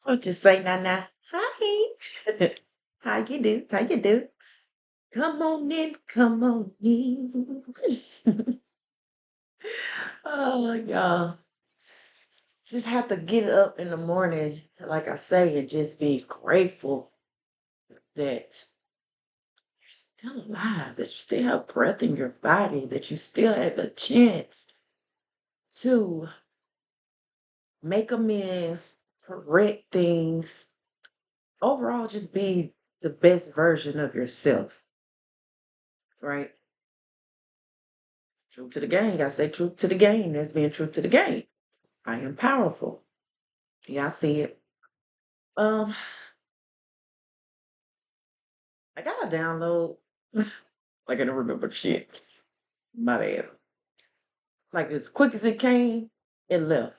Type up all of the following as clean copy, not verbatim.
I'll just say nah. Hi. How you do? How you do? Come on in, come on in. Oh, y'all. Just have to get up in the morning, like I say, and just be grateful that you're still alive, that you still have breath in your body, that you still have a chance to make amends, correct things, overall, just be the best version of yourself, right? True to the game. I say true to the game. That's being true to the game. I am powerful. Yeah, I see it. Um, I gotta download. Like I don't remember shit. My bad. Like as quick as it came, it left.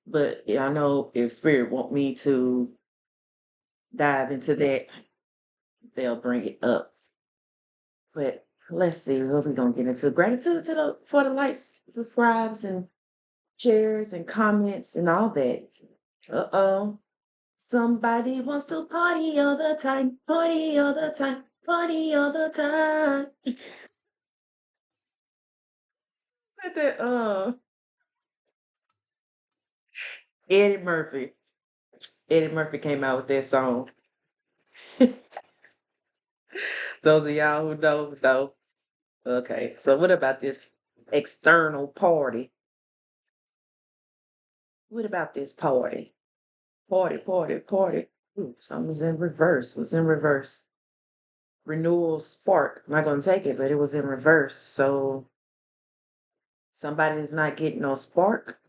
But yeah, I know if Spirit want me to dive into that, they'll bring it up. But let's see what we gonna get into. Gratitude to the for the likes, subscribes, and shares and comments and all that. Uh-oh. Somebody wants to party all the time, party all the time, party all the time. Said that, Eddie Murphy. Eddie Murphy came out with that song. Those of y'all who know. Okay, so what about this external party? What about this party? Party. Ooh, something was in reverse. Was in reverse. Renewal spark. I'm not gonna take it, but it was in reverse. So somebody's not getting no spark,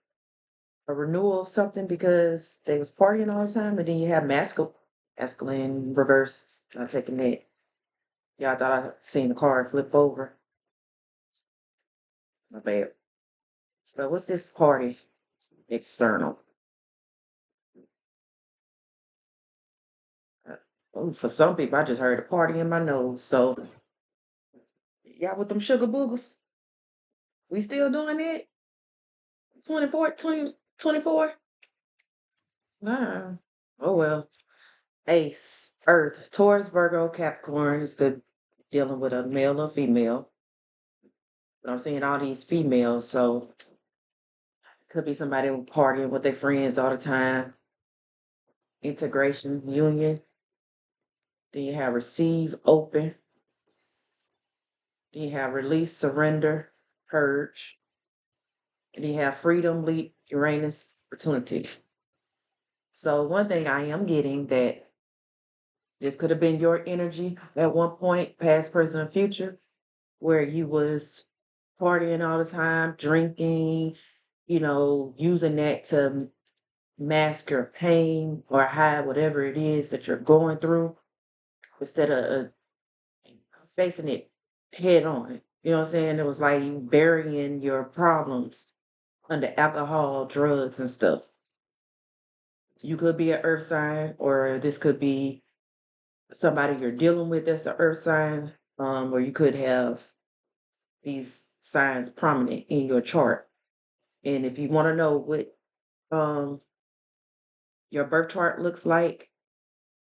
a renewal of something because they was partying all the time, and then you have masculine reverse. Not taking that. Y'all thought I seen the car flip over. My bad. But what's this party external? Uh, Oh, for some people, I just heard a party in my nose. So y'all with them sugar boogers? We still doing it? 24, 2024? Nah. Oh well. Ace, Earth, Taurus, Virgo, Capricorn is the dealing with a male or female. But I'm seeing all these females, so could be somebody who partying with their friends all the time. Integration, union. Then you have receive, open. Then you have release, surrender, purge. And then you have freedom, leap, Uranus, opportunity. So one thing I am getting that this could have been your energy at one point, past, present, or future, where you was partying all the time, drinking, using that to mask your pain or hide whatever it is that you're going through instead of facing it head on. You know what I'm saying? It was like you burying your problems under alcohol, drugs, and stuff. You could be an earth sign, or this could be somebody you're dealing with that's an earth sign, or you could have these signs prominent in your chart. And if you want to know what um, your birth chart looks like,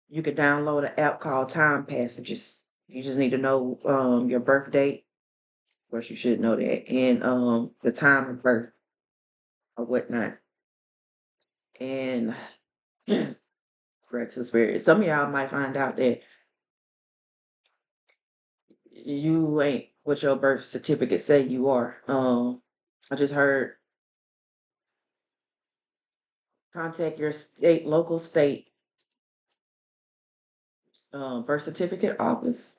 you could download an app called Time Passages. You just need to know your birth date. Of course, you should know that, and the time of birth or whatnot. And gratitude spirit. Some of y'all might find out that you ain't what your birth certificate say you are. I just heard contact your local state birth certificate office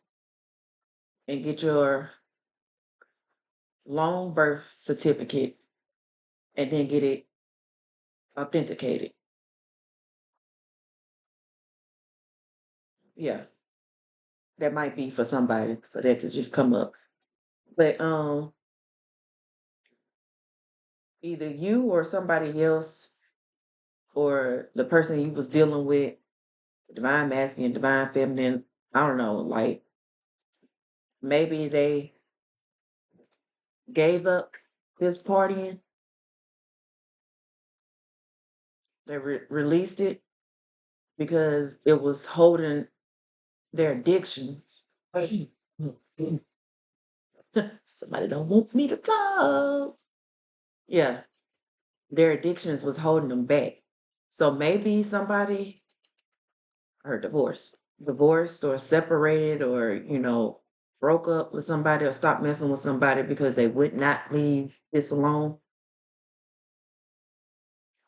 and get your long birth certificate and then get it authenticated. Yeah, that might be for somebody for that to just come up. But either you or somebody else or the person you was dealing with, divine masculine, divine feminine, I don't know, like maybe they gave up this partying, they released it, because it was holding their addictions. Somebody don't want me to talk. Yeah, their addictions was holding them back. So maybe somebody or divorced or separated or, broke up with somebody or stopped messing with somebody because they would not leave this alone.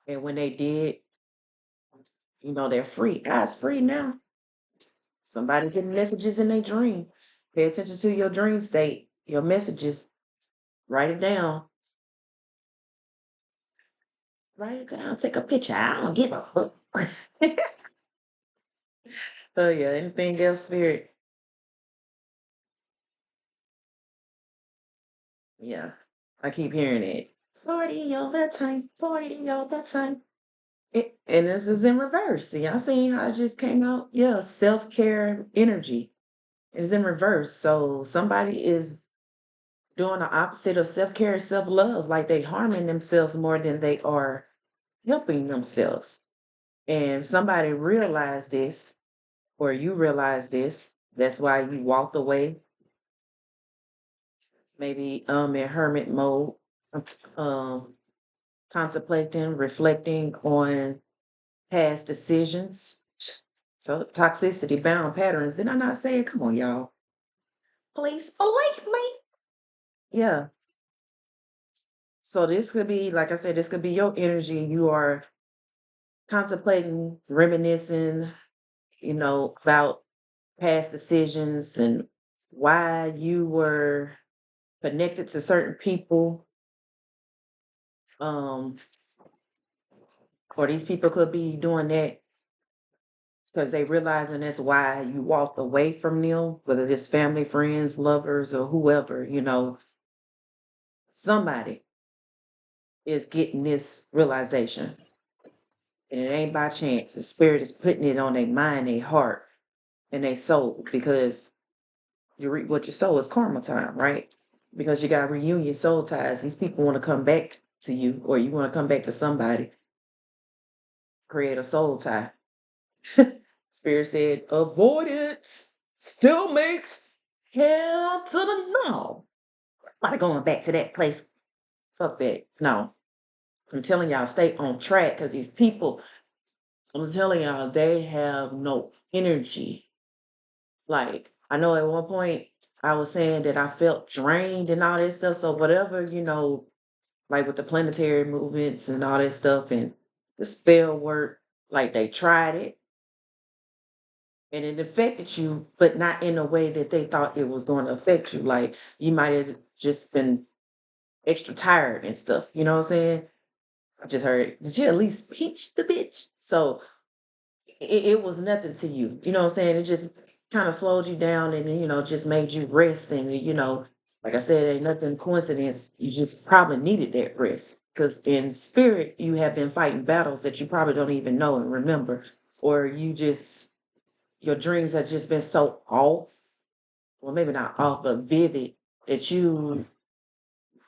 And when they did, they're free. God's free now. Somebody getting messages in their dream. Pay attention to your dream state, your messages. Write it down. Write it down. Take a picture. I don't give a fuck. Oh yeah. Anything else, spirit? Yeah. I keep hearing it. 40 all that time. 40 all that time. And this is in reverse. See, I seen how it just came out. Yeah, self-care energy. It is in reverse. So somebody is doing the opposite of self-care and self-love, like they harming themselves more than they are helping themselves. And somebody realized this, or you realized this. That's why you walked away, maybe in hermit mode, um, contemplating, reflecting on past decisions. So toxicity bound patterns. Did I not say it? Come on, y'all. Please believe me. Yeah. So this could be, like I said, this could be your energy. You are contemplating, reminiscing, about past decisions and why you were connected to certain people. Um, or these people could be doing that because they realizing that's why you walked away from them, whether it's family, friends, lovers, or whoever, somebody is getting this realization. And it ain't by chance. The spirit is putting it on their mind, their heart, and their soul because you reap what you sow is karma time, right? Because you got reunion soul ties. These people want to come back to you, or you want to come back to somebody, create a soul tie. Spirit said, avoidance still makes hell to the no. Not going back to that place. Fuck that. No. I'm telling y'all, stay on track because these people, I'm telling y'all, they have no energy. Like, I know at one point I was saying that I felt drained and all that stuff. So whatever, like with the planetary movements and all that stuff and the spell work, like they tried it and it affected you, but not in a way that they thought it was going to affect you. Like you might have just been extra tired and stuff. You know what I'm saying? I just heard, did you at least pinch the bitch? So it was nothing to you. You know what I'm saying? It just kind of slowed you down and, just made you rest. And, like I said, ain't nothing coincidence. You just probably needed that rest. Because in spirit, you have been fighting battles that you probably don't even know and remember. Or your dreams have just been so off. Well, maybe not off, but vivid that you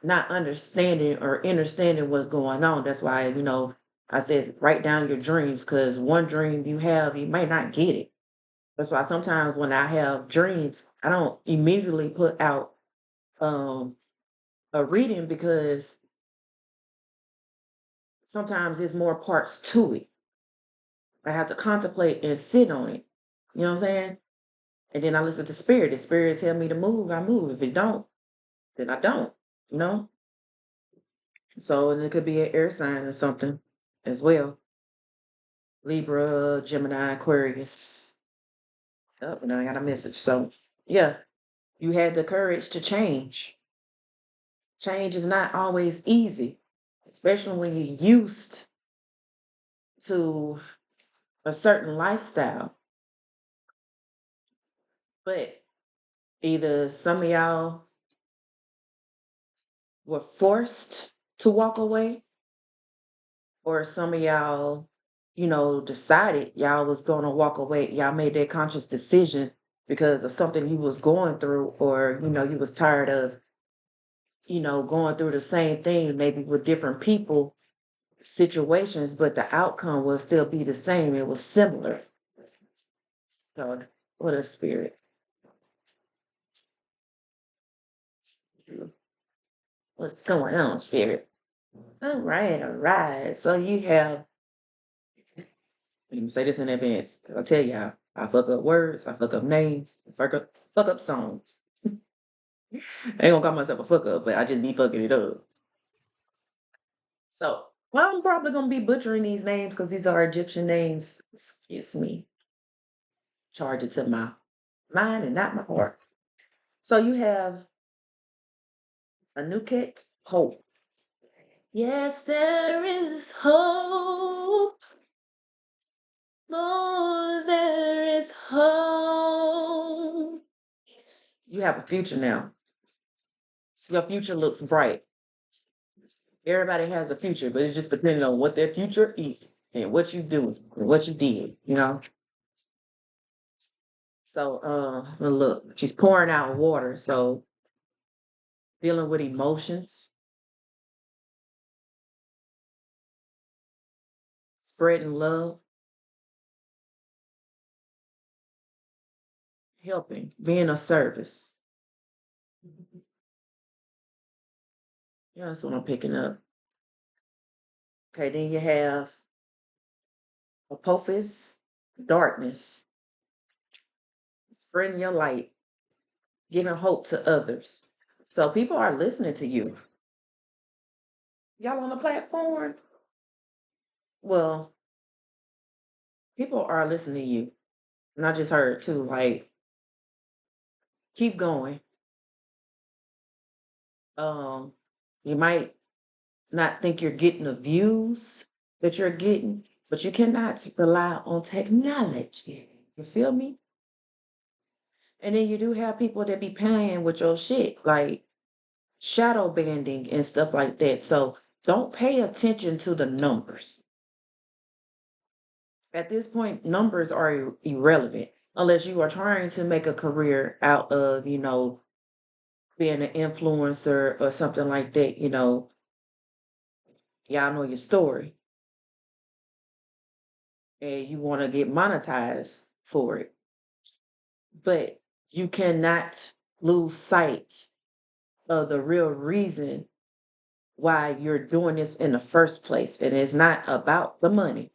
not understanding or understanding what's going on. That's why, I said write down your dreams because one dream you have, you may not get it. That's why sometimes when I have dreams, I don't immediately put out um a reading because sometimes there's more parts to it. I have to contemplate and sit on it. You know what I'm saying? And then I listen to spirit. If spirit tell me to move, I move. If it don't, then I don't. You know? So and it could be an air sign or something as well. Libra, Gemini, Aquarius. Oh, and I got a message. So yeah, you had the courage to change. Change is not always easy, especially when you're used to a certain lifestyle. But either some of y'all were forced to walk away, or some of y'all, decided y'all was going to walk away. Y'all made that conscious decision because of something you was going through, or, you was tired of, going through the same thing, maybe with different people situations, but the outcome will still be the same. It was similar. So, what a spirit. What's going on, spirit? All right, all right. So you have, let me say this in advance. I'll tell y'all, I fuck up words, I fuck up names, fuck up songs. I ain't gonna call myself a fuck up, but I just be fucking it up. So, well, I'm probably gonna be butchering these names because these are Egyptian names. Excuse me. Charge it to my mind and not my heart. So you have Anuket, hope. Yes, there is hope. Lord, there is hope. You have a future now. Your future looks bright. Everybody has a future, but it's just depending on what their future is and what you do and what you did, you know? So look, she's pouring out water, so dealing with emotions, spreading love, helping, being of service. Yeah, that's what I'm picking up. Okay, then you have Apophis, darkness, spreading your light, giving hope to others. So people are listening to you. Y'all on the platform? Well, people are listening to you. And I just heard too, like, keep going. Um, you might not think you're getting the views that you're getting, but you cannot rely on technology. You feel me? And then you do have people that be paying with your shit, like shadow banding and stuff like that. So don't pay attention to the numbers. At this point, numbers are irrelevant unless you are trying to make a career out of, being an influencer or something like that. Y'all know your story and you want to get monetized for it. But you cannot lose sight of the real reason why you're doing this in the first place. And it's not about the money,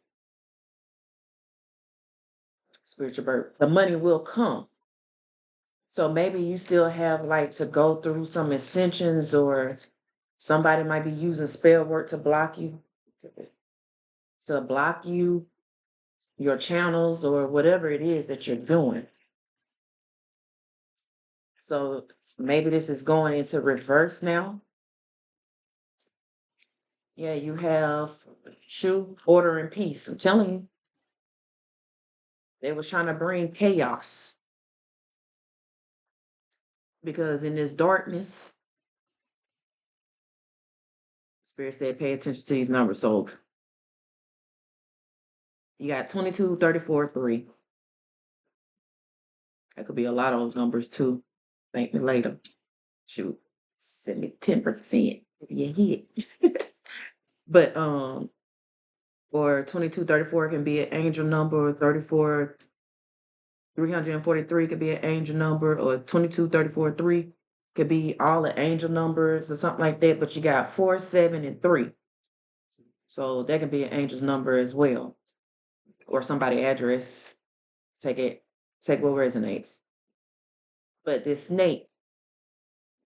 spiritual birth. The money will come. So maybe you still have like to go through some ascensions or somebody might be using spell work to block you, your channels or whatever it is that you're doing. So maybe this is going into reverse now. Yeah, you have true order and peace. I'm telling you, they was trying to bring chaos because in this darkness, Spirit said, pay attention to these numbers. So you got 22, 34, 3. That could be a lot of those numbers too. Thank me later. Shoot, send me 10% if you hit. But or 22, 34 can be an angel number, or 34, 343 could be an angel number, or 22, 34, 3 could be all the angel numbers or something like that. But you got 4, 7, and 3. So that can be an angel's number as well. Or somebody address. Take what resonates. But this snake,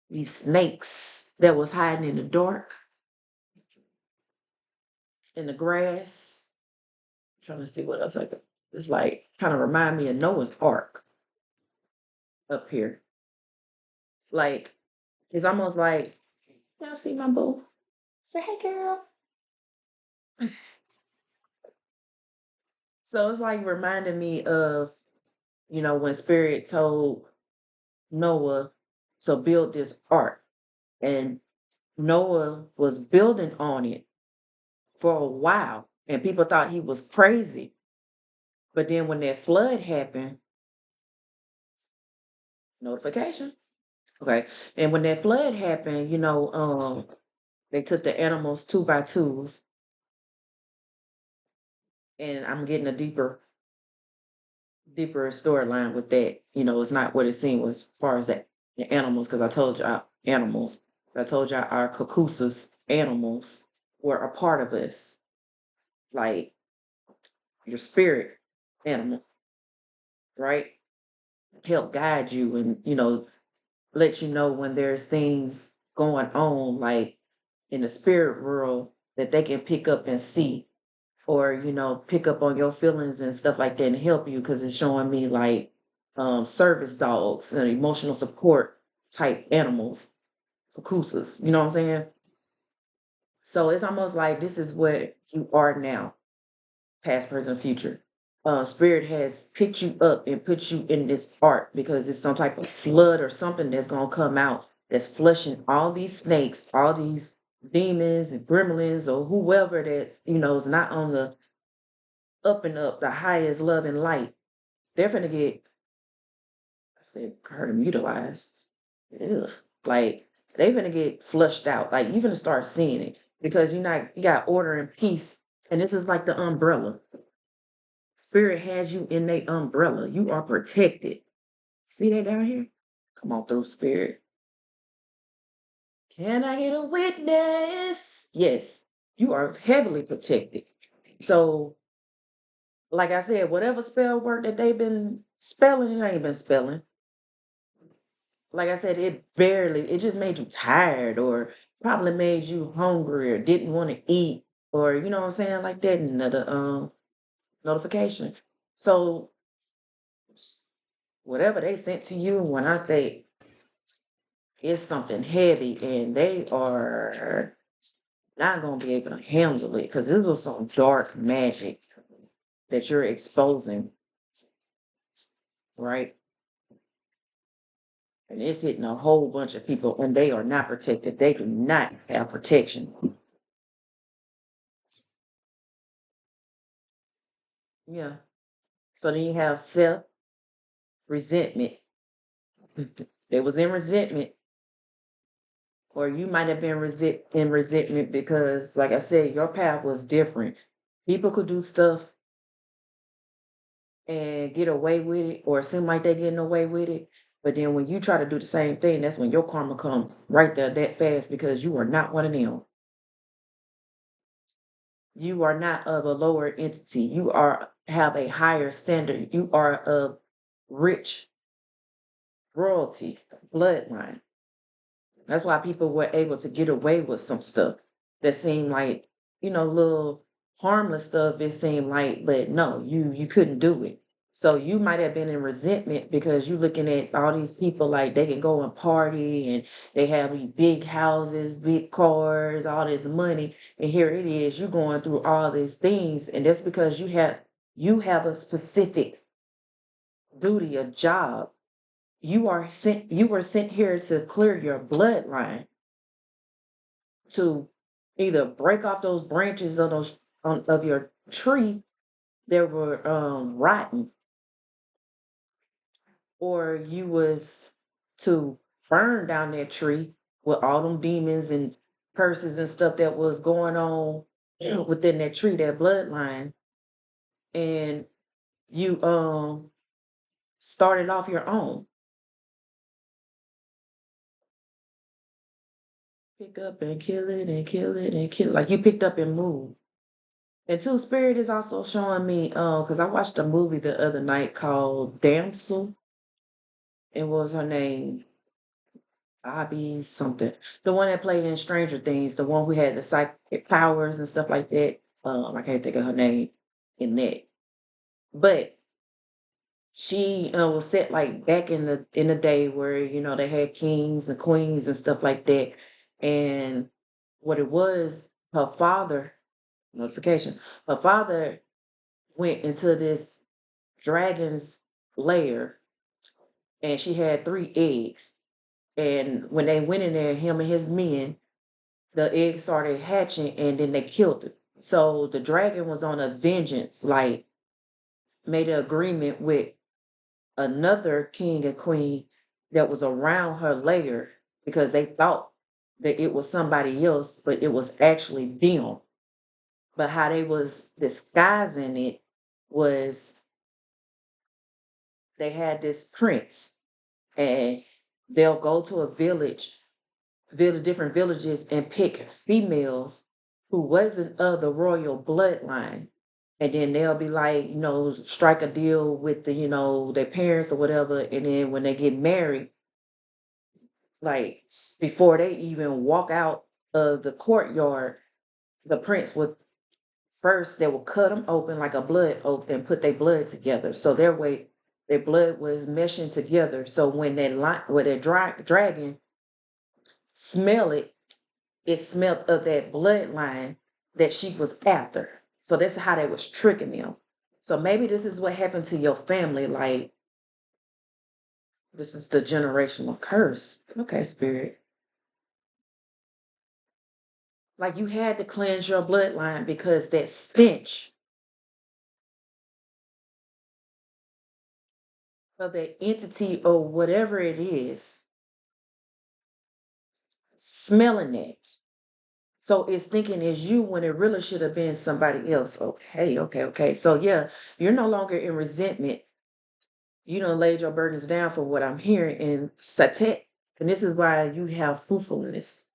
these snakes that was hiding in the dark, in the grass. I'm trying to see what else I could. It's like kind of remind me of Noah's Ark up here. Like it's almost like y'all see my boo. Say hey girl. So it's like reminding me of, when Spirit told Noah to build this ark. And Noah was building on it for a while. And people thought he was crazy. But then when that flood happened, notification. Okay. And when that flood happened, they took the animals two by twos And I'm getting a deeper storyline with that. It's not what it seemed was as far as the animals, because I told y'all animals. I told y'all our Kakusas animals were a part of us, like your spirit animal, right? Help guide you and let you know when there's things going on, like in the spirit world that they can pick up and see, or pick up on your feelings and stuff like that and help you, because it's showing me like service dogs and emotional support type animals, Kakusas, you know what I'm saying? So it's almost like this is what you are now, past, present, future. Spirit has picked you up and put you in this ark because it's some type of flood or something that's gonna come out that's flushing all these snakes, all these demons and gremlins or whoever that is not on the up and up, the highest love and light. They're gonna get, I said, heard them utilized. Ugh. Like they gonna get flushed out. Like you're gonna start seeing it because you got order and peace, and this is like the umbrella. Spirit has you in the umbrella. You are protected. See that down here? Come on through, spirit. Can I get a witness? Yes, you are heavily protected. So, like I said, whatever spell work that they've been spelling, it ain't been spelling. Like I said, it just made you tired or probably made you hungry or didn't want to eat or you know what I'm saying, like that another notification. So whatever they sent to you, when I say it's something heavy and they are not gonna be able to handle it because it was some dark magic that you're exposing, right? And it's hitting a whole bunch of people and they are not protected. They do not have protection. Yeah. So then you have self resentment. They was in resentment, or you might have been in resentment because, like I said, your path was different. People could do stuff and get away with it, or it seem like they getting away with it. But then when you try to do the same thing, that's when your karma come right there that fast because you are not one of them. You are not of a lower entity. You are have a higher standard. You are of rich royalty bloodline. That's why people were able to get away with some stuff that seemed like, little harmless stuff. It seemed like, but no, you couldn't do it. So you might have been in resentment because you looking at all these people like they can go and party and they have these big houses, big cars, all this money, and here it is, you going through all these things, and that's because you have a specific duty, a job. You were sent here to clear your bloodline, to either break off those branches of of your tree that were rotten, or you was to burn down that tree with all them demons and curses and stuff that was going on within that tree, that bloodline, and you started off your own. Pick up and kill it and kill it and kill it. Like you picked up and moved. And Two Spirit is also showing me, because I watched a movie the other night called Damsel. It was her name, Abby something. The one that played in Stranger Things, the one who had the psychic powers and stuff like that. I can't think of her name in that. But she was set like back in the day where they had kings and queens and stuff like that. And what it was, her father notification. Her father went into this dragon's lair and she had three eggs. And when they went in there, him and his men, the eggs started hatching and then they killed it. So the dragon was on a vengeance, like made an agreement with another king and queen that was around her later because they thought that it was somebody else, but it was actually them. But how they was disguising it was they had this prince, and they'll go to a different villages, and pick females who wasn't of the royal bloodline. And then they'll be like, strike a deal with their parents or whatever. And then when they get married, like before they even walk out of the courtyard, the prince would first, they would cut them open like a blood oath and put their blood together. So their blood was meshing together. So when that dragon smell it, it smelled of that bloodline that she was after. So that's how they was tricking them. So maybe this is what happened to your family. Like, this is the generational curse. Okay, spirit. Like, you had to cleanse your bloodline because that stench of that entity or whatever it is, smelling it. So it's thinking it's you when it really should have been somebody else. Okay, okay, okay. So yeah, you're no longer in resentment. You don't laid your burdens down for what I'm hearing in Satet. And this is why you have fruitfulness.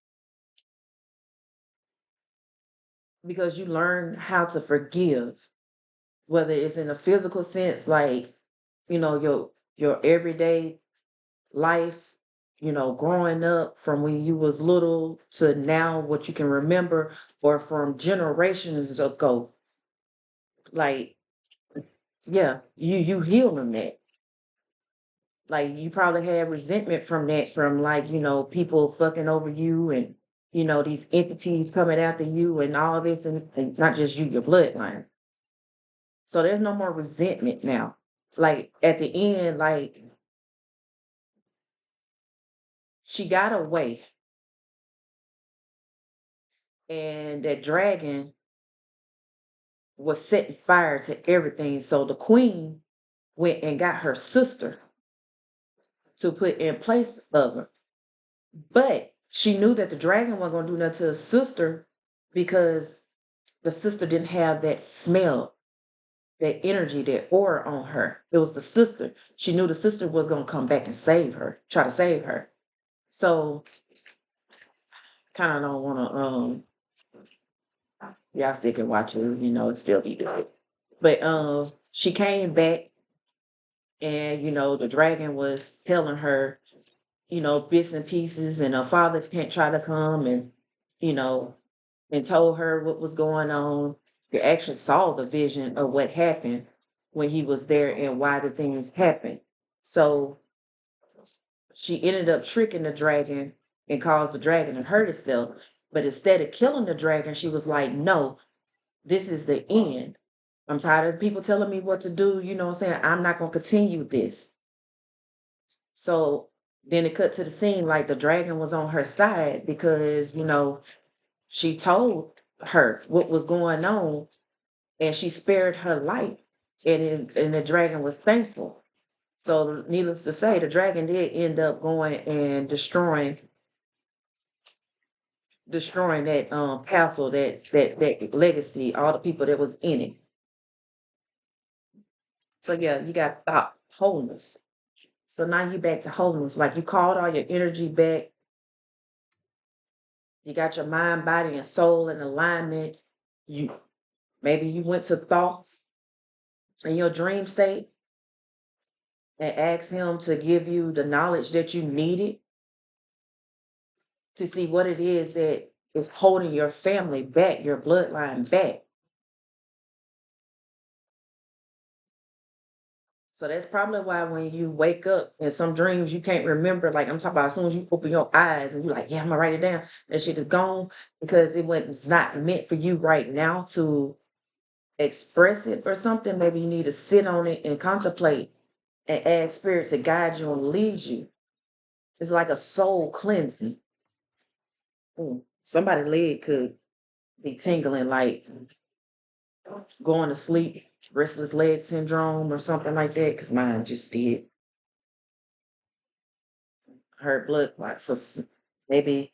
Because you learn how to forgive, whether it's in a physical sense, like, your everyday life, growing up from when you was little to now, what you can remember, or from generations ago. Like, yeah, you healing that. Like, you probably had resentment from that, from like, people fucking over you, and these entities coming after you and all this, and not just you, your bloodline. So there's no more resentment now. Like, at the end, like, she got away, and that dragon was setting fire to everything. So the queen went and got her sister to put in place of her. But she knew that the dragon wasn't going to do nothing to her sister, because the sister didn't have that smell, that energy, that aura on her. It was the sister. She knew the sister was going to come back and save her, try to save her. So, kind of don't want to, y'all still can watch it, it still be good. But she came back, and the dragon was telling her, bits and pieces, and her father can't try to come, and you know, and told her what was going on. You actually saw the vision of what happened when he was there and why the things happened. So she ended up tricking the dragon and caused the dragon to hurt itself. But instead of killing the dragon, she was like, no, this is the end. I'm tired of people telling me what to do. You know what I'm saying? I'm not going to continue this. So then it cut to the scene like the dragon was on her side, because, she told her what was going on, and she spared her life. And the dragon was thankful. So needless to say, the dragon did end up going and destroying that castle, that legacy, all the people that was in it. So yeah, you got thought wholeness. So now you back to wholeness. Like, you called all your energy back. You got your mind, body, and soul in alignment. Maybe you went to thought in your dream state and asked him to give you the knowledge that you needed to see what it is that is holding your family back, your bloodline back. So that's probably why when you wake up in some dreams, you can't remember. Like, I'm talking about, as soon as you open your eyes and you're like, yeah, I'm gonna write it down, that shit is gone, because it's not meant for you right now to express it or something. Maybe you need to sit on it and contemplate and ask spirit to guide you and lead you. It's like a soul cleansing. Somebody's leg could be tingling, like going to sleep, restless leg syndrome or something like that, because mine just did. Her blood clots. So maybe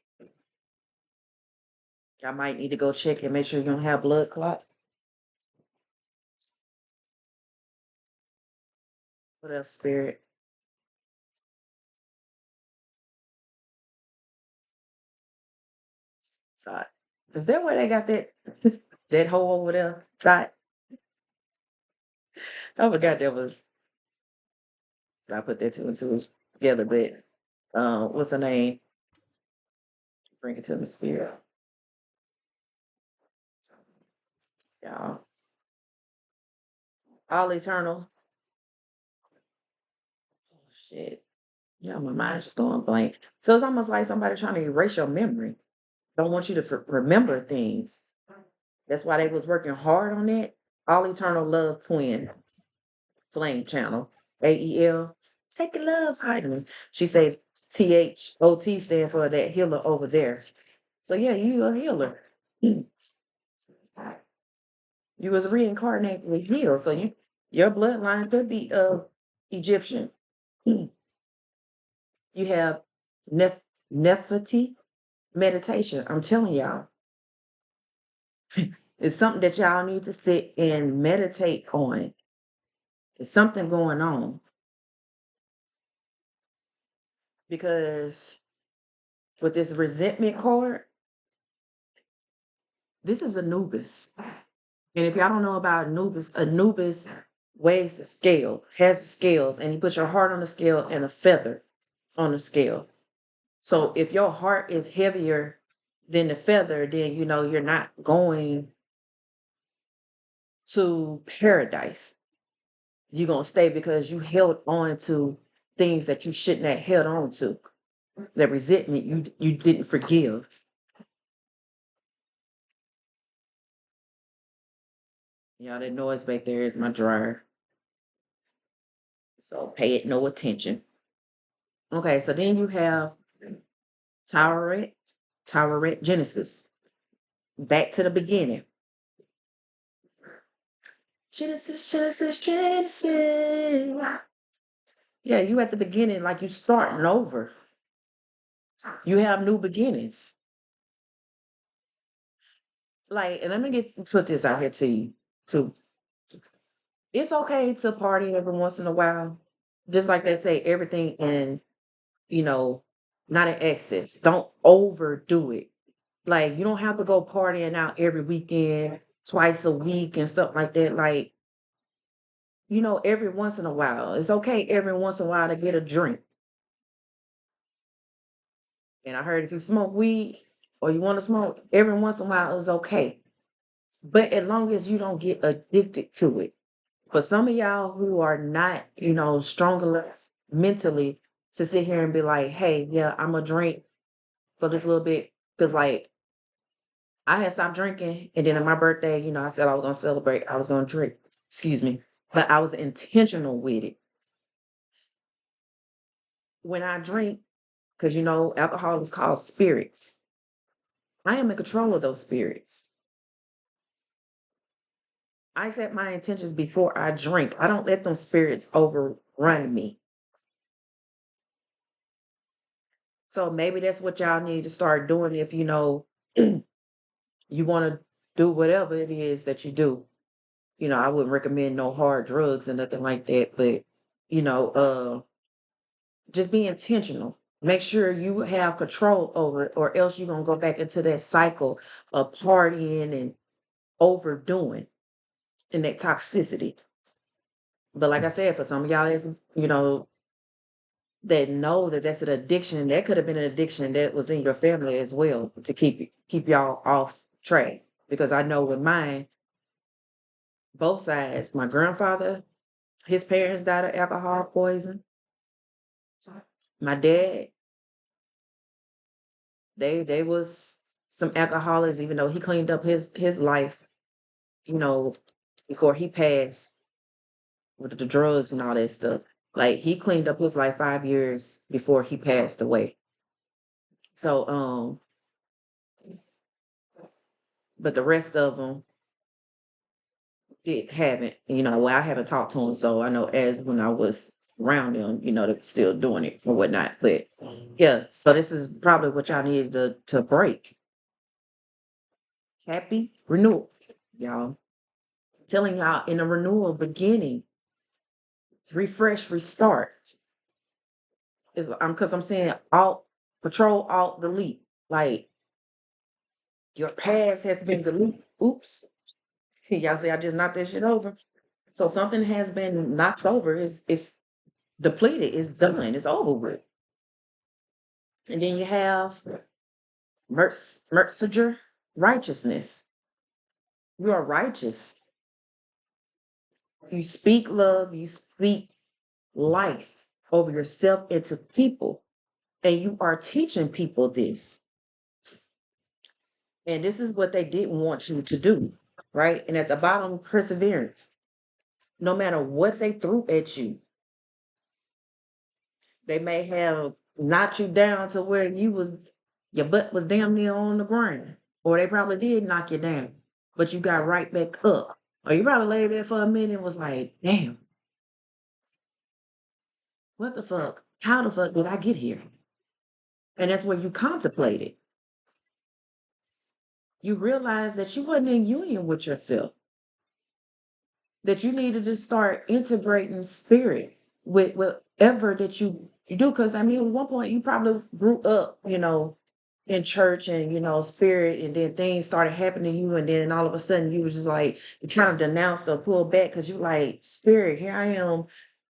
Y'all might need to go check and make sure you don't have blood clot. What else, spirit? Thought. Is that where they got that that hole over there? Thought. I forgot that was. I put that two and two together, but what's her name? Bring it to the spirit, y'all. All eternal. Oh shit. Yeah, my mind's just going blank. So it's almost like somebody trying to erase your memory. Don't want you to remember things. That's why they was working hard on that. All eternal love twin flame channel. AEL. Take a love vitamin. She said THOT stand for that healer over there. So yeah, you a healer. You was reincarnated healed. So your bloodline could be Egyptian. You have Nefertiti meditation. I'm telling y'all. It's something that y'all need to sit and meditate on. There's something going on because with this resentment card, this is Anubis. And if y'all don't know about Anubis, Anubis weighs the scale, has the scales, and he puts your heart on the scale and a feather on the scale. So if your heart is heavier than the feather, then you know you're not going to paradise. You're gonna stay because you held on to things that you shouldn't have held on to. That resentment you didn't forgive. Y'all, that noise back there is my dryer. So pay it no attention. Okay, so then you have Tolerate, Tolerate Genesis. Back to the beginning. Genesis, Genesis, Genesis. Yeah, you at the beginning, like you starting over. You have new beginnings. Like, and let me put this out here to you too. It's okay to party every once in a while. Just like they say, everything in, you know, not in excess. Don't overdo it. Like you don't have to go partying out every weekend, twice a week and stuff like that. Like, every once in a while. It's okay every once in a while to get a drink. And I heard if you smoke weed or you want to smoke, every once in a while is okay. But as long as you don't get addicted to it. For some of y'all who are not, strong enough mentally to sit here and be like, hey, yeah, I'm a drink for this little bit. Cause like I had stopped drinking and then on my birthday, I said I was gonna celebrate, I was gonna drink. Excuse me. But I was intentional with it. When I drink, because alcohol is called spirits. I am in control of those spirits. I set my intentions before I drink. I don't let them spirits overrun me. So maybe that's what y'all need to start doing if you want to do whatever it is that you do. I wouldn't recommend no hard drugs and nothing like that, but you know, uh just be intentional. Make sure you have control over it, or else you're gonna go back into that cycle of partying and overdoing and that toxicity. But like I said, for some of y'all, that's that know that that's an addiction. That could have been an addiction that was in your family as well to keep y'all off track. Because I know with mine, both sides, my grandfather, his parents died of alcohol poison. My dad, they was some alcoholics, even though he cleaned up his life, you know, before he passed with the drugs and all that stuff. Like he cleaned up his life 5 years before he passed away. So but the rest of them did haven't, well, I haven't talked to them, so I know as when I was around them, they're still doing it or whatnot. But yeah, so this is probably what y'all needed to break. Happy renewal, y'all. Telling y'all in a renewal beginning, refresh, restart. Is because I'm saying alt, control, alt, delete. Like your past has been deleted. Oops. Y'all say I just knocked that shit over. So something has been knocked over. It's depleted. It's done. It's over with. And then you have merciger, righteousness. You are righteous. You speak love. You speak life over yourself and to people. And you are teaching people this. And this is what they didn't want you to do, right? And at the bottom, perseverance. No matter what they threw at you, they may have knocked you down to where your butt was damn near on the ground. Or they probably did knock you down, but you got right back up. Or you probably laid there for a minute and was like, damn, what the fuck? How the fuck did I get here? And that's where you contemplated. You realized that you wasn't in union with yourself, that you needed to start integrating spirit with whatever that you do. Because I mean, at one point you probably grew up, in church and spirit, and then things started happening to you, and then all of a sudden you was just like you kind of denounced or pulled back because you like spirit. Here I am,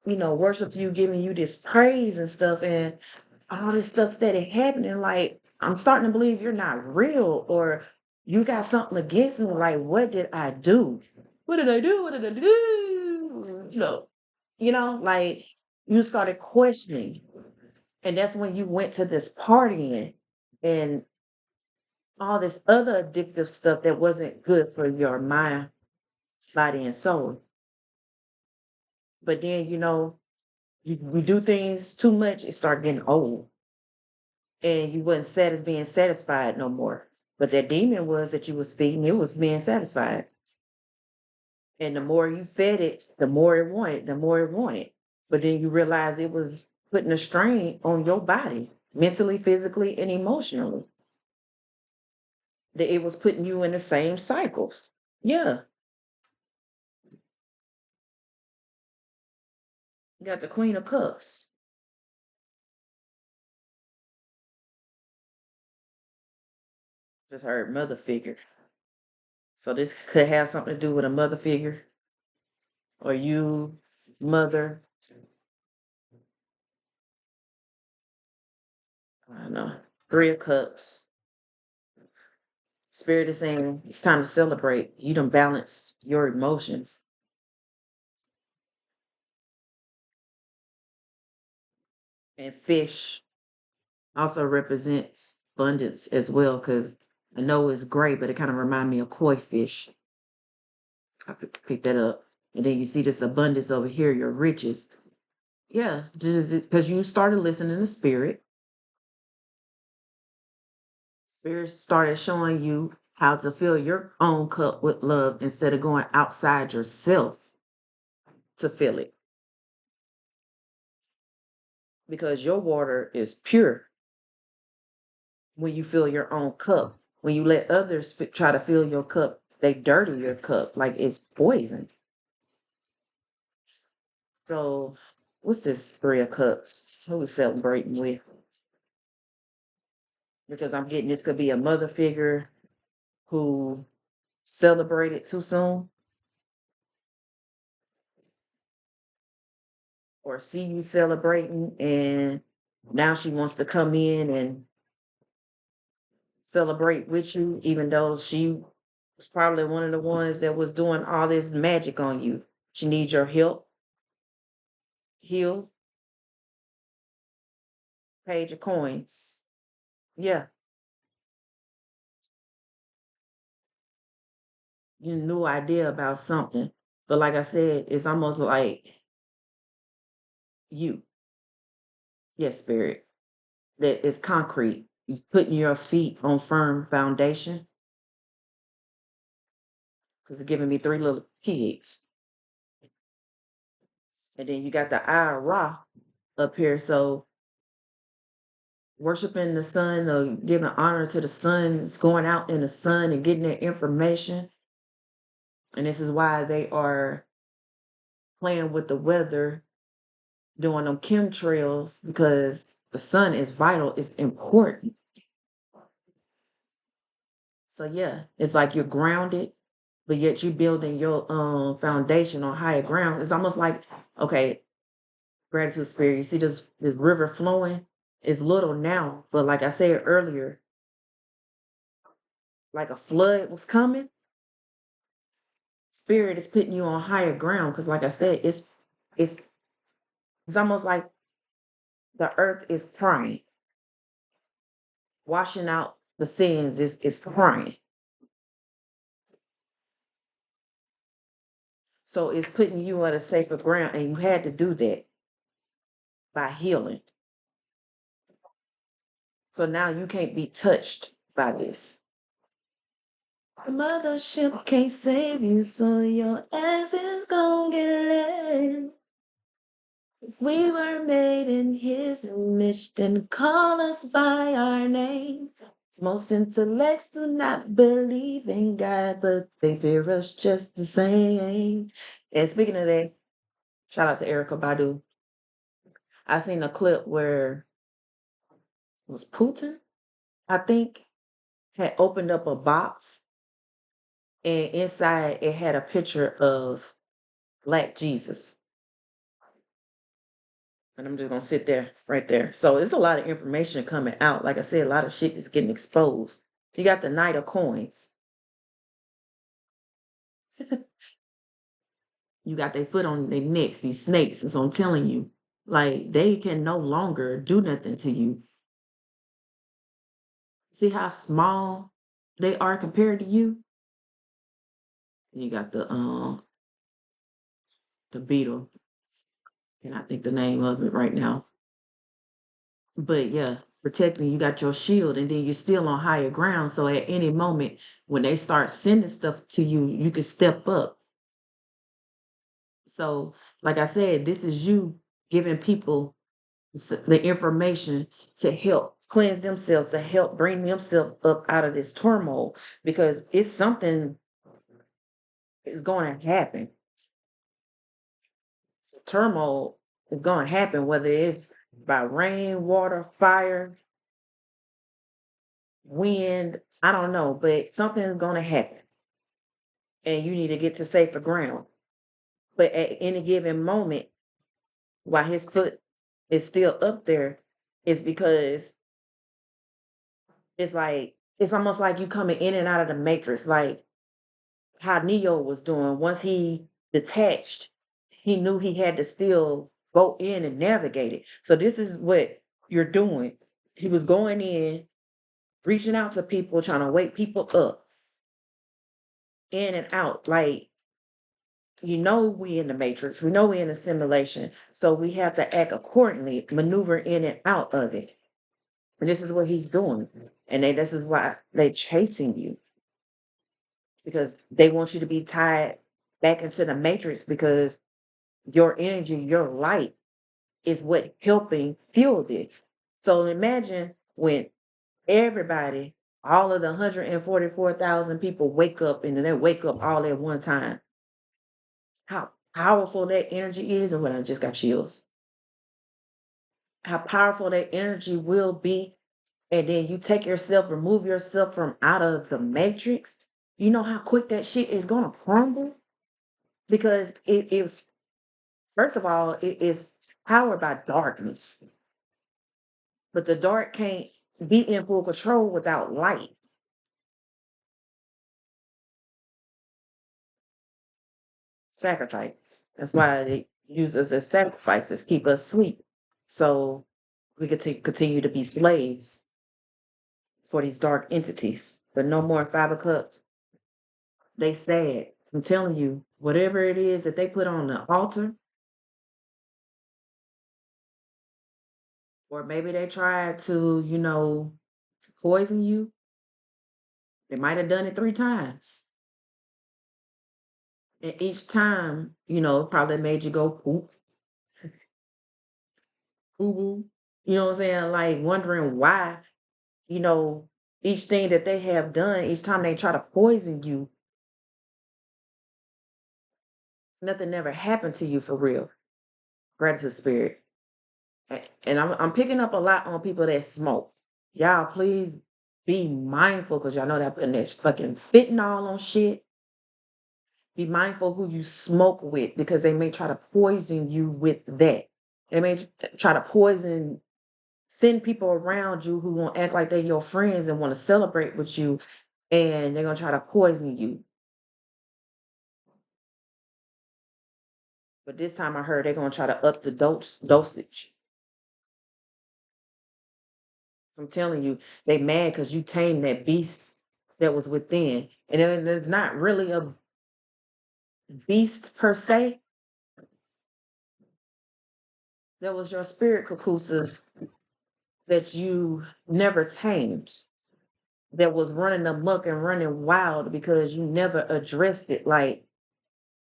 worship you, giving you this praise and stuff, and all this stuff started happening. Like I'm starting to believe you're not real, or you got something against me. Like what did I do? What did I do? What did I do? Like you started questioning. And that's when you went to this partying and all this other addictive stuff that wasn't good for your mind, body, and soul. But then, you do things too much, it started getting old. And you wasn't being satisfied no more. But that demon was that you was feeding, it was being satisfied. And the more you fed it, the more it wanted, the more it wanted. But then you realize it was putting a strain on your body, mentally, physically, and emotionally. That it was putting you in the same cycles. Yeah. You got the Queen of Cups. Just heard mother figure. So this could have something to do with a mother figure or you, mother. I don't know. Three of Cups. Spirit is saying it's time to celebrate. You done balanced your emotions. And fish also represents abundance as well, because I know it's gray, but it kind of reminds me of koi fish. I pick that up. And then you see this abundance over here, your riches. Yeah, because you started listening to spirit. Spirit started showing you how to fill your own cup with love instead of going outside yourself to fill it. Because your water is pure when you fill your own cup. When you let others try to fill your cup, they dirty your cup like it's poison. So, what's this Three of Cups? Who we celebrating with? Because I'm getting this could be a mother figure who celebrated too soon, or see you celebrating and now she wants to come in and celebrate with you, even though she was probably one of the ones that was doing all this magic on you. She needs your help, heal, page of coins. Yeah, you new idea about something. But like I said, it's almost like you, yes, spirit, that is concrete. You putting your feet on firm foundation. Because it's giving me three little kids. And then you got the Ra up here. So worshiping the sun or giving honor to the sun, going out in the sun and getting their information. And this is why they are playing with the weather, doing them chemtrails, because the sun is vital, it's important. So yeah, it's like you're grounded, but yet you're building your foundation on higher ground. It's almost like, okay, gratitude spirit, you see this river flowing? It's little now, but like I said earlier, like a flood was coming. Spirit is putting you on higher ground because, like I said, it's it's almost like the earth is crying, washing out the sins is crying. So it's putting you on a safer ground, and you had to do that by healing. So now you can't be touched by this. The mothership can't save you, so your ass is gonna get laid. If we were made in his image, then call us by our name. Most intellects do not believe in God, but they fear us just the same. And speaking of that, shout out to Erica Badu. I seen a clip where it was Putin, I think, had opened up a box, and inside it had a picture of Black Jesus. And I'm just gonna sit there right there. So it's a lot of information coming out. Like I said, a lot of shit is getting exposed. You got the Knight of Coins. You got their foot on their necks, these snakes. And so I'm telling you, like they can no longer do nothing to you. See how small they are compared to you? You got the beetle. And I think the name of it right now. But yeah, protecting, you got your shield, and then you're still on higher ground. So at any moment, when they start sending stuff to you, you can step up. So, like I said, this is you giving people the information to help cleanse themselves, to help bring themselves up out of this turmoil, because it's something is going to happen. So turmoil is going to happen, whether it's by rain, water, fire, wind, I don't know, but something is going to happen, and you need to get to safer ground. But at any given moment, while his foot is still up there, is because it's almost like you coming in and out of the matrix, like how Neo was doing. Once he detached, he knew he had to still go in and navigate it. So this is what you're doing. He was going in, reaching out to people, trying to wake people up, in and out. Like, we in the matrix, we know we in a simulation, so we have to act accordingly, maneuver in and out of it. And this is what he's doing. And this is why they're chasing you, because they want you to be tied back into the matrix, because your energy, your light is what helping fuel this. So imagine when everybody, all of the 144,000 people wake up, and then they wake up all at one time. How powerful that energy is, or when I just got chills. How powerful that energy will be. And then you take yourself, remove yourself from out of the matrix. You know how quick that shit is gonna crumble? Because it is, first of all, it is powered by darkness. But the dark can't be in full control without light. Sacrifice. That's why they use us as sacrifices, keep us asleep. So we could continue to be slaves for these dark entities. But no more Five of Cups. They sad. I'm telling you, whatever it is that they put on the altar, or maybe they tried to, poison you. They might have done it 3 times. And each time, probably made you go poop, boo boo. You know what I'm saying? Like wondering why, you know, each thing that they have done, each time they try to poison you, nothing never happened to you for real. Gratitude spirit. And I'm picking up a lot on people that smoke. Y'all please be mindful because y'all know that putting that fucking fentanyl on shit. Be mindful who you smoke with because they may try to poison you with that. They may try to poison, send people around you who won't act like they're your friends and want to celebrate with you, and they're gonna try to poison you. But this time I heard they're gonna try to up the dosage. I'm telling you, they mad because you tamed that beast that was within. And it's not really a beast per se. That was your spirit cocoosas that you never tamed. That was running amok and running wild because you never addressed it. Like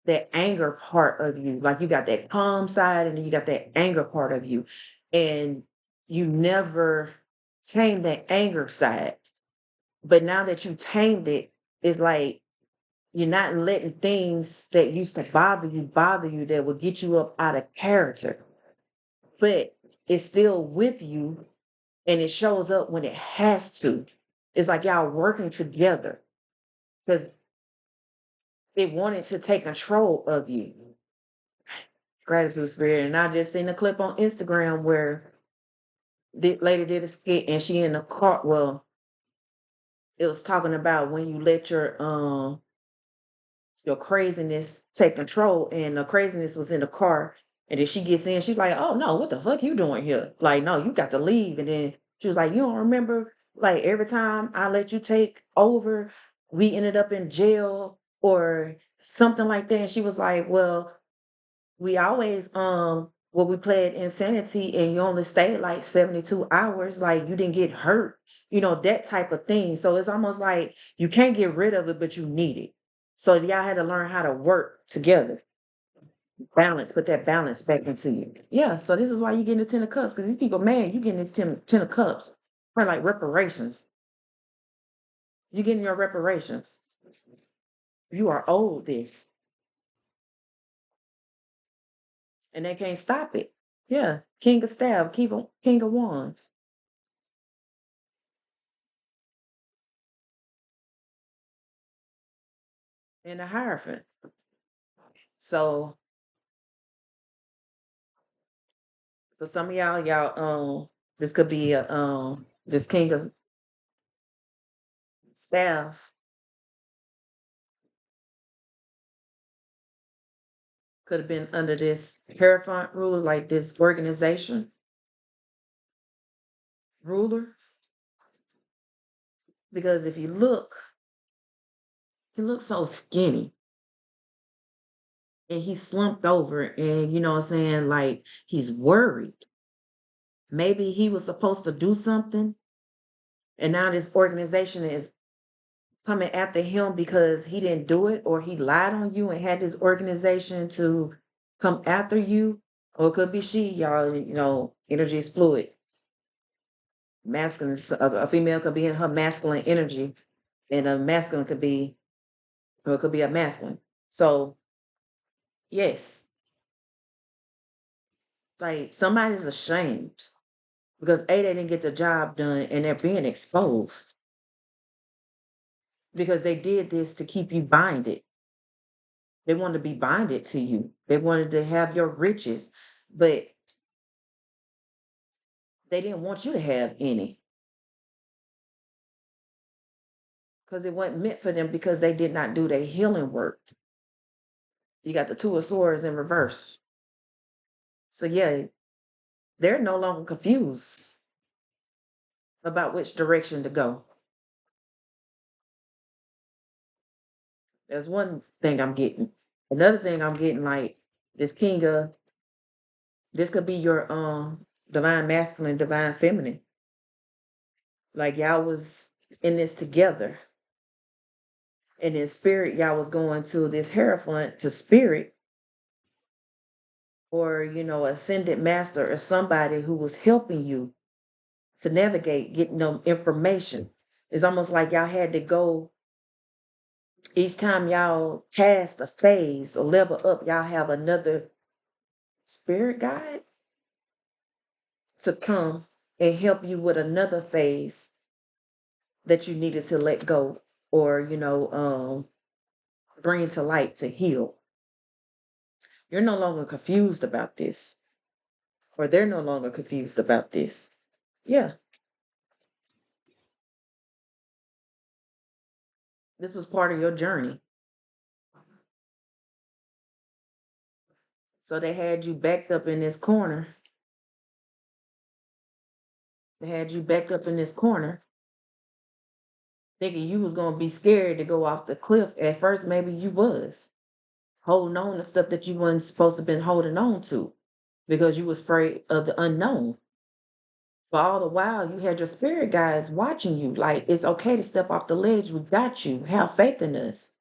that anger part of you. Like you got that calm side and then you got that anger part of you. And you never tamed that anger side. But now that you tamed it, it's like you're not letting things that used to bother you that will get you up out of character. But it's still with you and it shows up when it has to. It's like y'all working together because it wanted to take control of you. Gratitude spirit. And I just seen a clip on Instagram where the lady did a skit and she in the car. Well, it was talking about when you let your craziness take control, and the craziness was in the car. And then she gets in, she's like, "Oh no, what the fuck you doing here? Like, no, you got to leave." And then she was like, "You don't remember? Like every time I let you take over, we ended up in jail or something like that." And she was like, "Well, we always well, we played insanity and you only stayed like 72 hours, like you didn't get hurt, that type of thing." So it's almost like you can't get rid of it, but you need it. So y'all had to learn how to work together, balance, put that balance back into you. Yeah, so this is why you getting the 10 of cups, because these people mad, you getting this ten of cups for like reparations. You getting your reparations. You are owed this, and they can't stop it. Yeah, king of staff, king of wands. And the Hierophant. So for some of y'all, this could be a this king of staff could have been under this Hierophant ruler, like this organization ruler. Because if you look, he looks so skinny and he's slumped over, and you know what I'm saying, like he's worried. Maybe he was supposed to do something, and now this organization is coming after him because he didn't do it, or he lied on you and had this organization to come after you. Or it could be she, y'all, energy is fluid. Masculine, a female could be in her masculine energy, and a masculine could be, or it could be a masculine. So yes, like somebody's ashamed because A, they didn't get the job done and they're being exposed because they did this to keep you binded. They wanted to be binded to you. They wanted to have your riches, but they didn't want you to have any because it wasn't meant for them because they did not do their healing work. You got the two of swords in reverse. So yeah, they're no longer confused about which direction to go. That's one thing I'm getting. Another thing I'm getting, like this king of, this could be your divine masculine, divine feminine. Like y'all was in this together. And in spirit, y'all was going to this Hierophant to spirit or ascended master or somebody who was helping you to navigate getting them information. It's almost like y'all had to go each time y'all pass a phase or level up, y'all have another spirit guide to come and help you with another phase that you needed to let go or bring to light to heal. You're no longer confused about this, or they're no longer confused about this. Yeah, this was part of your journey. So they had you backed up in this corner. They had you backed up in this corner, thinking you was gonna be scared to go off the cliff. At first, maybe you was holding on to stuff that you wasn't supposed to been holding on to because you was afraid of the unknown. But all the while, you had your spirit guides watching you. Like, it's okay to step off the ledge. We got you. Have faith in us.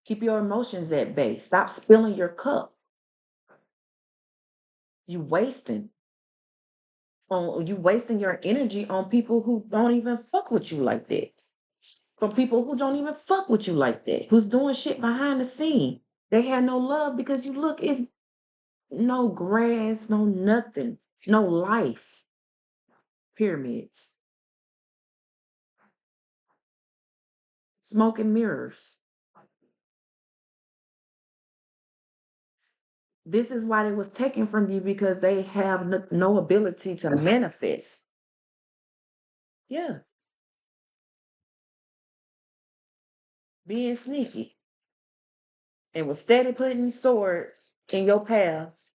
Keep your emotions at bay. Stop spilling your cup. You wasting you wasting your energy on people who don't even fuck with you like that. From people who don't even fuck with you like that. Who's doing shit behind the scene. They have no love because you look, it's no grass, no nothing, no life. Pyramids. Smoke and mirrors. This is why it was taken from you because they have no ability to manifest. Yeah, being sneaky and was steady putting swords in your path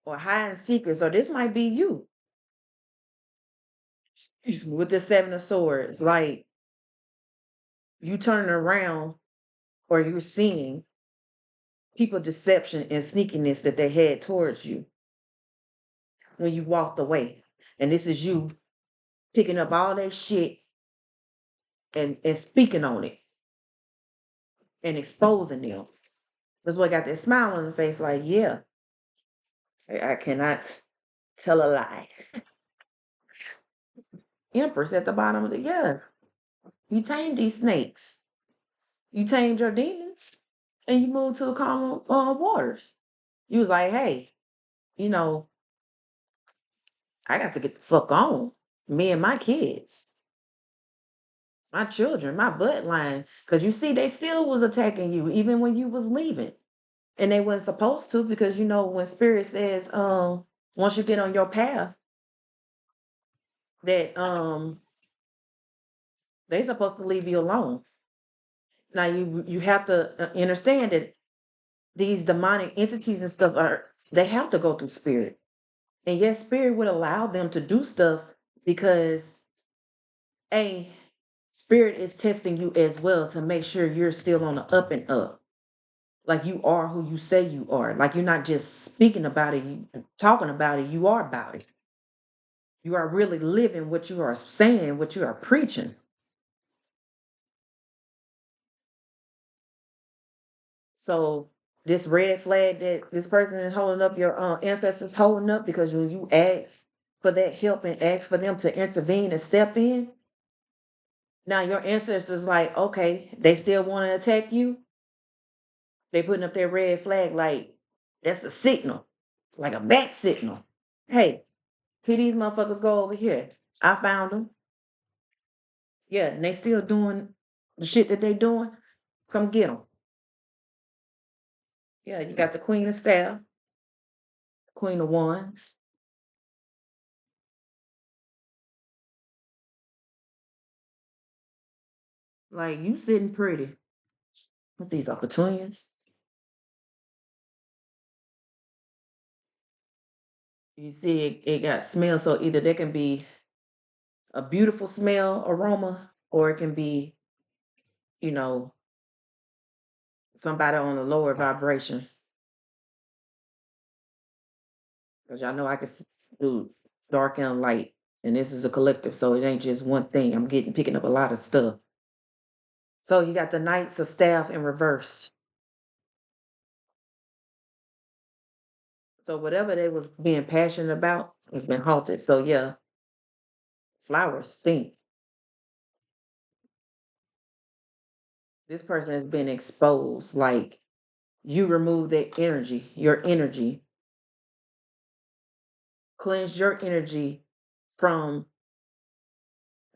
or hiding secrets. Or this might be you with the seven of swords. Like you turning around or you're seeing people deception and sneakiness that they had towards you when you walked away. And this is you picking up all that shit and speaking on it and exposing them. That's what got that smile on the face, like, yeah, I cannot tell a lie. Empress at the bottom of the yeah. You tamed these snakes. You tamed your demons and you moved to the calm waters. You was like, hey, you know, I got to get the fuck on. Me and my kids, my children, my bloodline. Cause you see, they still was attacking you even when you was leaving. And they wasn't supposed to because when spirit says, once you get on your path, that they supposed to leave you alone. Now you have to understand that these demonic entities and stuff they have to go through spirit. And yes, spirit would allow them to do stuff because a spirit is testing you as well to make sure you're still on the up and up. Like you are who you say you are. Like you're not just speaking about it, you talking about it, you are about it. You are really living what you are saying, what you are preaching. So this red flag that this person is holding up, your ancestors holding up, because when you ask for that help and ask for them to intervene and step in, now your ancestors like, okay, they still want to attack you. They putting up their red flag like that's a signal, like a bat signal. Hey, here these motherfuckers go over here. I found them. Yeah, and they still doing the shit that they doing. Come get them. Yeah, you got the Queen of Staff, Queen of Wands. Like you sitting pretty. What's these opportunities? You see, it got smell. So either there can be a beautiful smell aroma, or it can be, you know, somebody on a lower vibration. Because y'all know I can do dark and light, and this is a collective, so it ain't just one thing. I'm picking up a lot of stuff. So you got the Knights of Staff in reverse. So whatever they was being passionate about has been halted. So yeah, flowers stink. This person has been exposed. Like you remove their energy, your energy, cleanse your energy from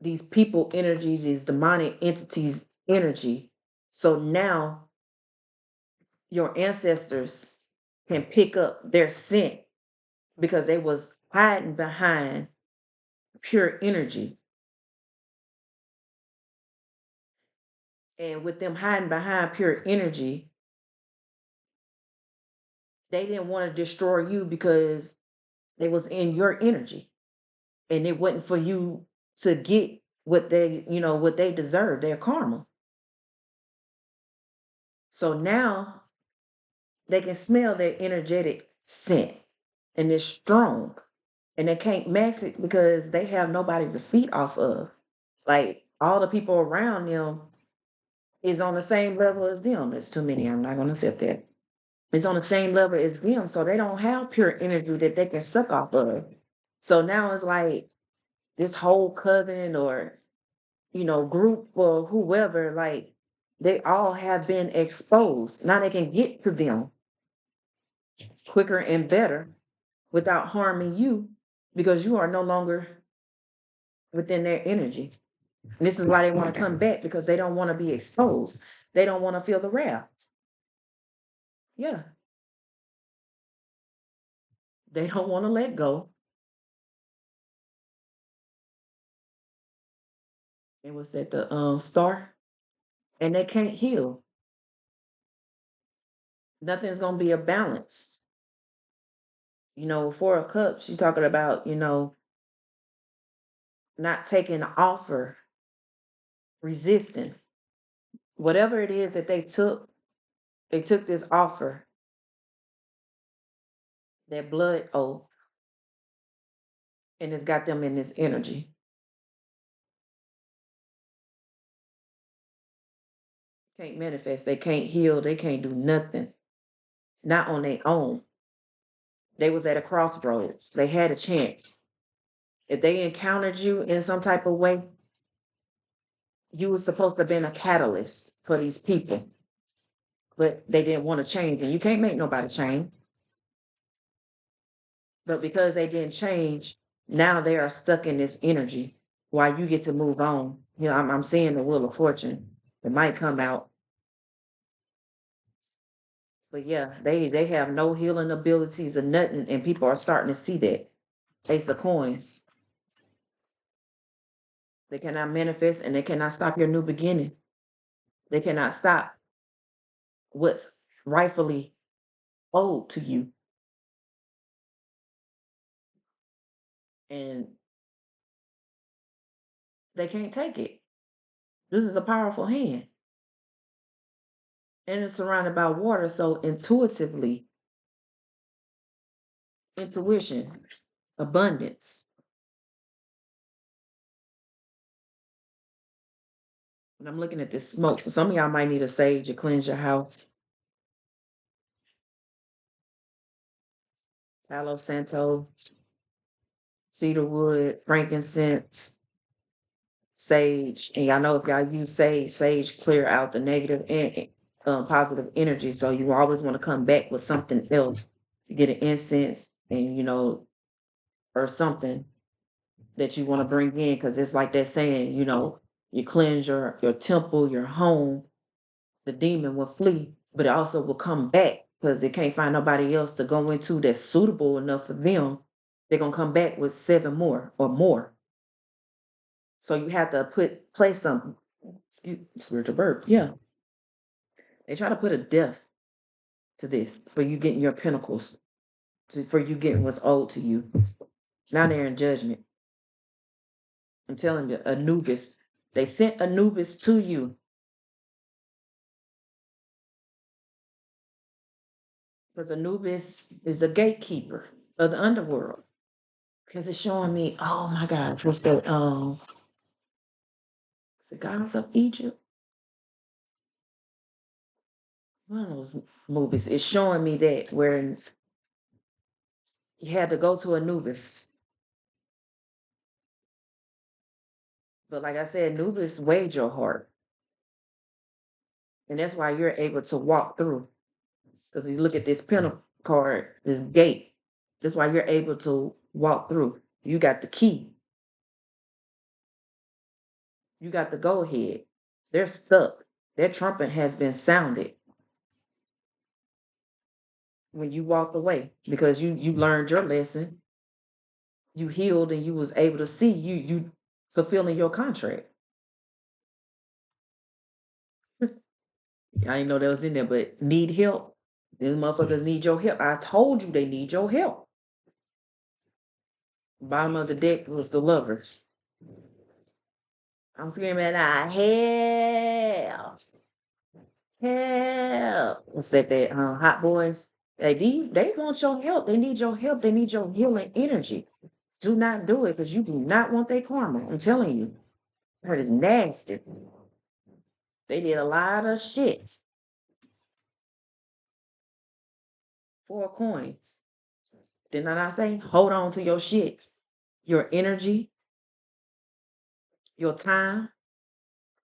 these people energy, these demonic entities energy. So now your ancestors can pick up their scent because they was hiding behind pure energy. And with them hiding behind pure energy, they didn't want to destroy you because they was in your energy. And it wasn't for you to get what they, what they deserve, their karma. So now they can smell their energetic scent and it's strong. And they can't max it because they have nobody to feed off of. Like all the people around them is on the same level as them. It's too many. I'm not gonna sit there. It's on the same level as them, so they don't have pure energy that they can suck off of. So now it's like this whole coven or group or whoever, like they all have been exposed. Now they can get to them quicker and better without harming you because you are no longer within their energy. And this is why they want to come back because they don't want to be exposed. They don't want to feel the wrath. Yeah, they don't want to let go. It was at the star, and they can't heal. Nothing's gonna be a balance. Four of Cups, you talking about, not taking the offer, resisting. Whatever it is that they took this offer, that blood oath, and it's got them in this energy. Can't manifest, they can't heal, they can't do nothing. Not on their own. They was at a crossroads. They had a chance. If they encountered you in some type of way, you was supposed to have been a catalyst for these people. But they didn't want to change. And you can't make nobody change. But because they didn't change, now they are stuck in this energy while you get to move on. I'm seeing the Wheel of Fortune. It might come out. But yeah, they have no healing abilities or nothing, and people are starting to see that. Ace of Coins. They cannot manifest and they cannot stop your new beginning. They cannot stop what's rightfully owed to you. And they can't take it. This is a powerful hand. And it's surrounded by water. So intuitively, intuition, abundance. And I'm looking at this smoke. So some of y'all might need a sage to cleanse your house. Palo Santo, cedarwood, frankincense, sage. And y'all know if y'all use sage clear out the negative and positive energy. So you always want to come back with something else. You get an incense and or something that you want to bring in because it's like that saying, you cleanse your temple, your home, the demon will flee, but it also will come back because it can't find nobody else to go into that's suitable enough for them. They're gonna come back with 7 more or more. So you have to place some spiritual birth. Yeah. They try to put a death to this for you getting your pinnacles, for you getting what's owed to you. Now they're in judgment. I'm telling you, Anubis, they sent Anubis to you because Anubis is the gatekeeper of the underworld. Because it's showing me, oh my God, what's that? The gods of Egypt. One of those movies. It's showing me that where You had to go to Anubis. But like I said, Anubis weighed your heart. And that's why you're able to walk through. Because you look at this pentacle card, this gate. That's why you're able to walk through. You got the key. You got the go ahead. They're stuck. Their trumpet has been sounded when you walk away because you learned your lesson. You healed and you was able to see you fulfilling your contract. I didn't know that was in there, but need help. These motherfuckers need your help. I told you they need your help. Bottom of the deck was the lovers. I'm screaming, help, help. What's that hot boys? They want your help. They need your help. They need your healing energy. Do not do it because you do not want their karma. I'm telling you. That is nasty. They did a lot of shit. 4 coins. Did I not say hold on to your shit? Your energy, your time,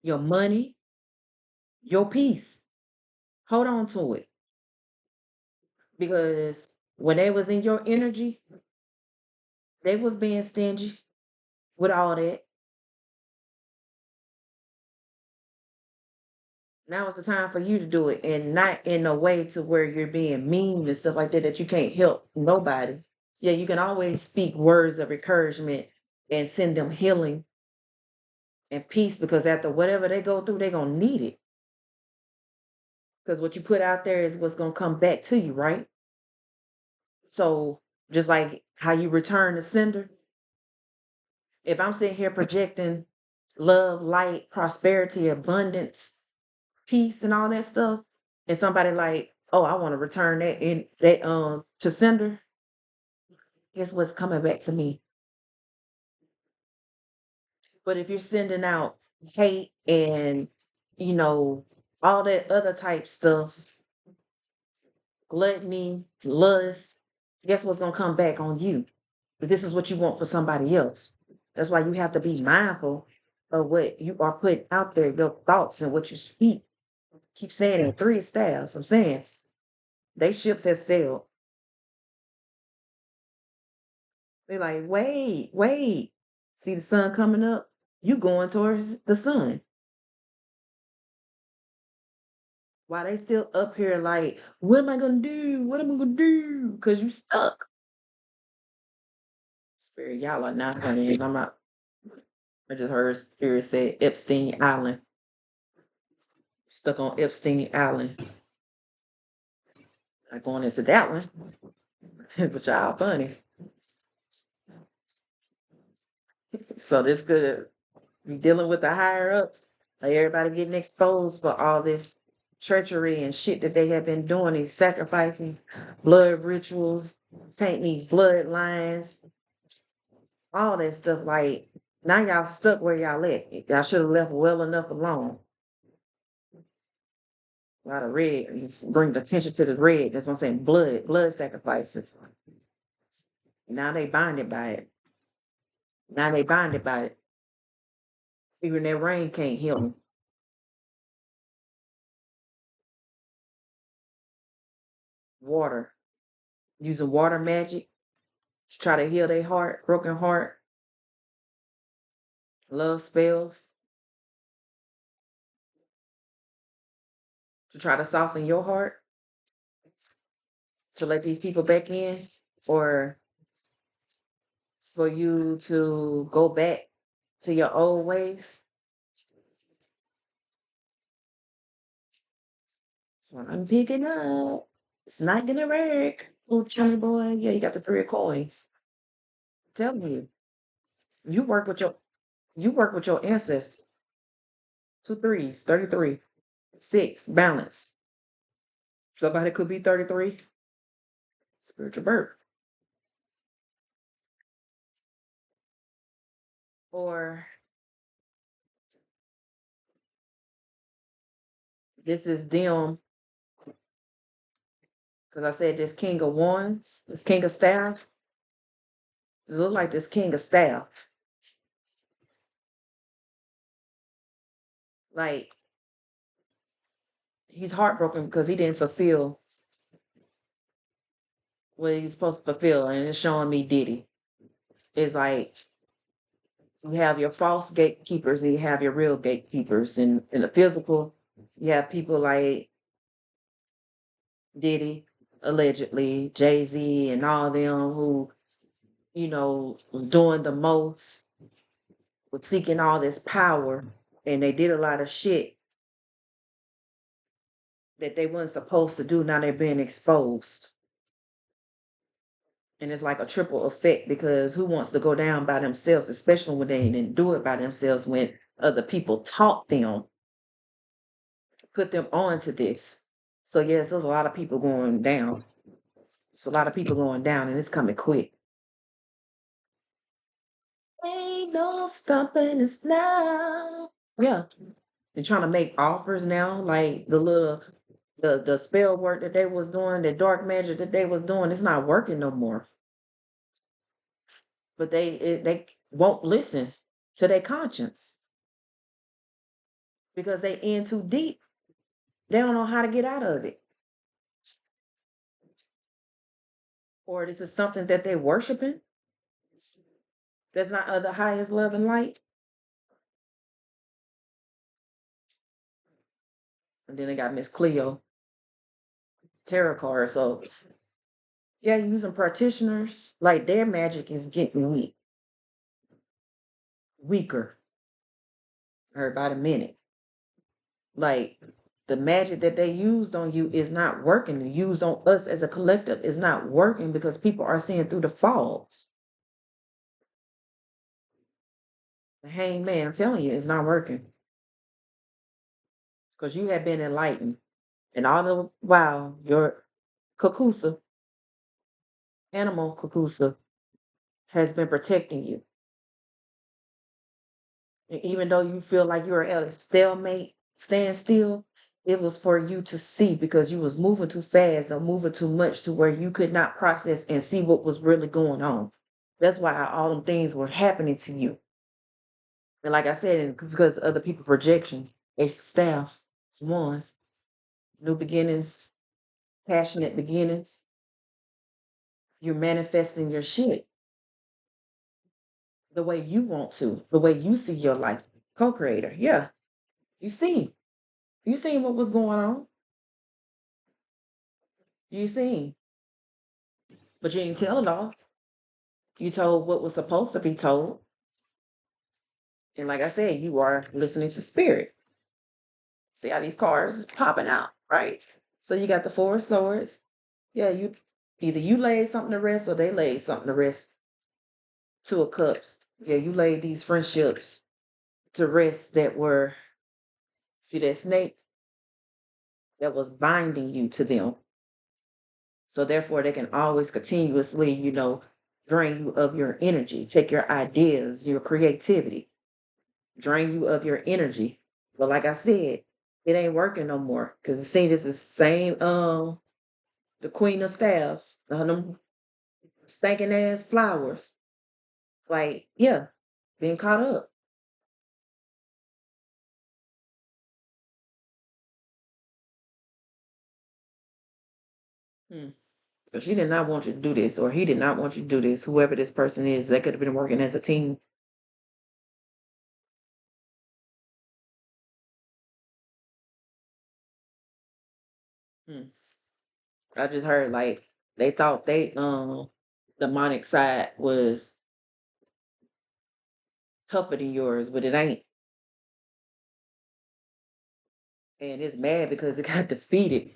your money, your peace. Hold on to it. Because when they was in your energy, they was being stingy with all that. Now is the time for you to do it and not in a way to where you're being mean and stuff like that that you can't help nobody. Yeah, you can always speak words of encouragement and send them healing and peace because after whatever they go through, they're gonna need it. Because what you put out there is what's gonna come back to you, right? So just like how you return the sender, if I'm sitting here projecting love, light, prosperity, abundance, peace, and all that stuff, and somebody like, oh, I want to return that in that to sender, guess what's coming back to me? But if you're sending out hate and all that other type stuff, gluttony, lust, guess what's gonna come back on you? But this is what you want for somebody else. That's why you have to be mindful of what you are putting out there, your thoughts and what you speak. Keep saying it, three staffs. I'm saying they ships have sailed. They're like, wait, wait. See the sun coming up? You going towards the sun. While they still up here like, what am I gonna do? What am I gonna do? Because you stuck. Spirit, y'all are not funny. And I'm not. I just heard Spirit say Epstein Island. Stuck on Epstein Island. Not going into that one. But y'all funny. So this could be dealing with the higher ups. Like everybody getting exposed for all this treachery and shit that they have been doing, these sacrifices, blood rituals, painting these bloodlines, all that stuff. Like now y'all stuck where y'all at. Y'all should have left well enough alone. A lot of red. Just bring the attention to the red. That's what I'm saying. Blood sacrifices. Now they bonded by it. Now they bonded by it. Even their rain can't heal them. Water. Using water magic to try to heal their heart, broken heart, love spells, to try to soften your heart, to let these people back in, or for you to go back to your old ways. That's what I'm picking up. It's not gonna work. Oh, Johnny boy. Yeah, you got the 3 of coins. Tell me. You work with your you work with your ancestors. Two threes, 33. Six, balance. Somebody could be 33. Spiritual birth. Or this is them, because I said this King of Wands, this King of Staff. It looked like this king of staff. Like he's heartbroken because he didn't fulfill what he's supposed to fulfill, and it's showing me Diddy. It's like you have your false gatekeepers and you have your real gatekeepers. And in the physical, you have people like Diddy, allegedly, Jay-Z, and all them who, was doing the most with seeking all this power. And they did a lot of shit that they weren't supposed to do. Now they're being exposed. And it's like a triple effect because who wants to go down by themselves, especially when they didn't do it by themselves, when other people taught them, put them on to this. So yes, there's a lot of people going down. It's a lot of people going down and it's coming quick. Ain't no stopping us now. Yeah. They're trying to make offers now, like the spell work that they was doing, the dark magic that they was doing, it's not working no more. But they won't listen to their conscience because they in too deep. They don't know how to get out of it. Or this is something that they're worshiping that's not of the highest love and light. And then they got Miss Cleo tarot card. So yeah, using practitioners, like their magic is getting weaker or by the minute. Like the magic that they used on you is not working. The use on us as a collective is not working because people are seeing through the faults. The hangman, I'm telling you, it's not working. Because you have been enlightened. And all the while, your Kakusa, animal Kakusa, has been protecting you. And even though you feel like you're at a stalemate, stand still, it was for you to see because you was moving too fast or moving too much to where you could not process and see what was really going on. That's why all them things were happening to you. And like I said, and because other people projections, a staff, ones, new beginnings, passionate beginnings, you're manifesting your shit the way you want to, the way you see your life. Co-creator, yeah. You see, you seen what was going on. You seen, but you didn't tell it all. You told what was supposed to be told. And like I said, you are listening to spirit. See how these cards is popping out, right? So you got the Four of Swords. Yeah, you either you laid something to rest or they laid something to rest. Two of Cups. Yeah, you laid these friendships to rest that were, see that snake that was binding you to them. So therefore they can always continuously, drain you of your energy, take your ideas, your creativity, drain you of your energy. But like I said, it ain't working no more. Cause it seems it's the same the Queen of Staffs, them stinking ass flowers. Like, yeah, being caught up. Hmm. But she did not want you to do this, or he did not want you to do this. Whoever this person is, they could have been working as a team. Hmm. I just heard like they thought they demonic side was tougher than yours, but it ain't. And it's mad because it got defeated.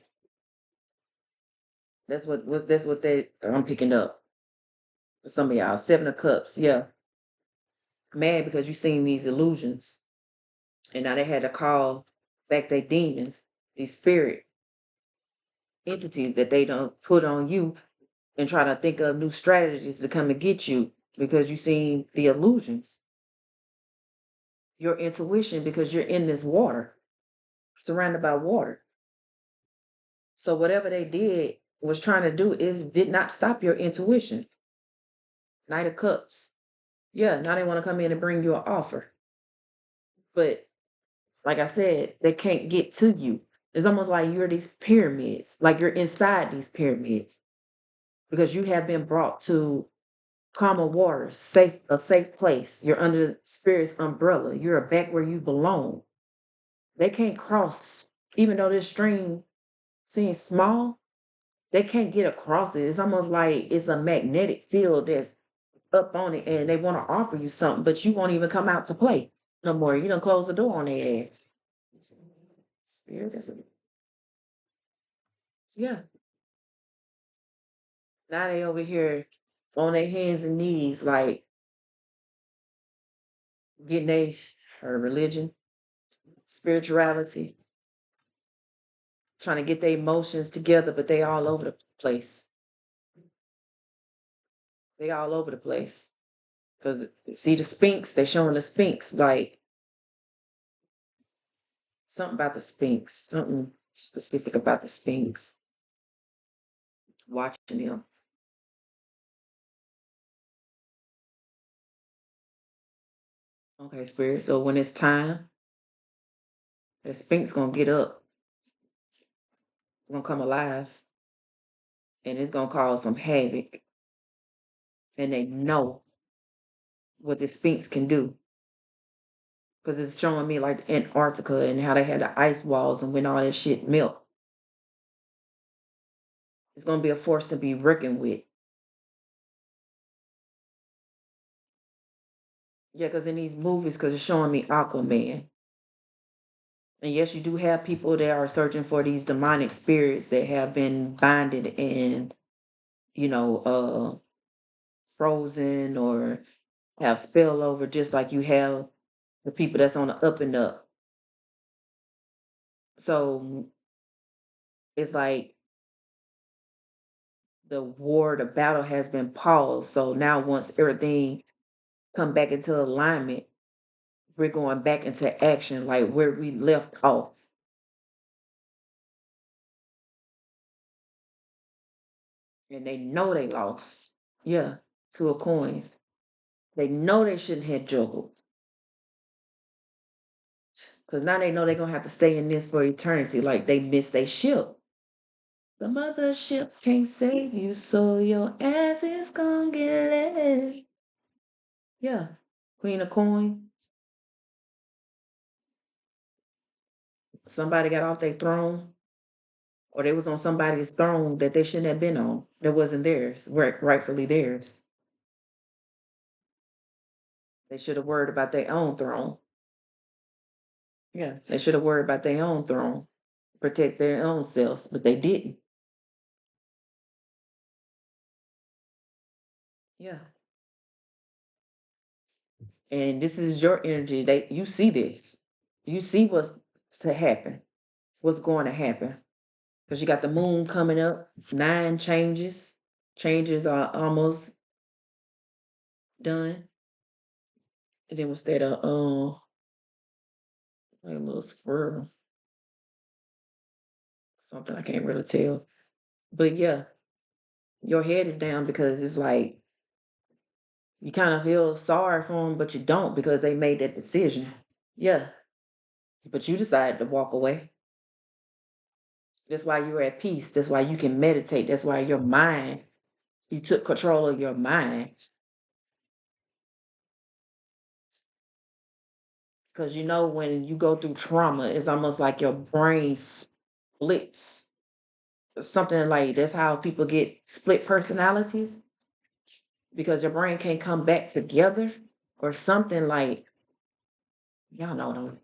That's what they I'm picking up for some of y'all. Seven of Cups, yeah. Mad because you seen these illusions. And now they had to call back their demons, these spirit entities that they don't put on you and try to think of new strategies to come and get you because you seen the illusions. Your intuition because you're in this water, surrounded by water. So whatever they did was trying to do is did not stop your intuition. Knight of Cups. Yeah, now they want to come in and bring you an offer. But like I said, they can't get to you. It's almost like you're these pyramids, like you're inside these pyramids because you have been brought to calmer waters, a safe place. You're under the spirit's umbrella. You're back where you belong. They can't cross, even though this stream seems small, they can't get across it. It's almost like it's a magnetic field that's up on it and they want to offer you something, but you won't even come out to play no more. You don't close the door on their ass. Spirit, yeah. Now they over here on their hands and knees, like getting her religion, spirituality, trying to get their emotions together, but they all over the place. They all over the place. Cause see the Sphinx, they showing the Sphinx, like something about the Sphinx, something specific about the Sphinx. Watching them. Okay, spirit. So when it's time, the Sphinx gonna get up, gonna come alive, and it's gonna cause some havoc. And they know what the Sphinx can do. Because it's showing me like Antarctica and how they had the ice walls and when all that shit melt. It's gonna be a force to be reckoned with. Yeah, because in these movies, because it's showing me Aquaman. And yes, you do have people that are searching for these demonic spirits that have been binded and, you know, frozen or have spillover, just like you have the people that's on the up and up. So it's like the battle has been paused. So now once everything come back into alignment, we're going back into action like where we left off. And they know they lost. Yeah, two of coins. They know they shouldn't have juggled. Because now they know they're gonna have to stay in this for eternity. Like they missed their ship. The mothership can't save you, so your ass is gonna get left. Yeah. Queen of coin. Somebody got off their throne, or they was on somebody's throne that they shouldn't have been on. That wasn't theirs, rightfully theirs. They should have worried about their own throne. Yeah. They should have worried about their own throne, protect their own selves, but they didn't. Yeah. And this is your energy. You see this. You see what's to happen, what's going to happen. Because you got the moon coming up, 9 changes. Changes are almost done. And then what's that? Like a little squirrel, something I can't really tell. But yeah, your head is down because it's like you kind of feel sorry for them, but you don't because they made that decision. Yeah, but you decided to walk away. That's why you're at peace. That's why you can meditate. That's why your mind, you took control of your mind. Because you know, when you go through trauma, it's almost like your brain splits. Something like that's how people get split personalities because your brain can't come back together or something like, y'all know what I'm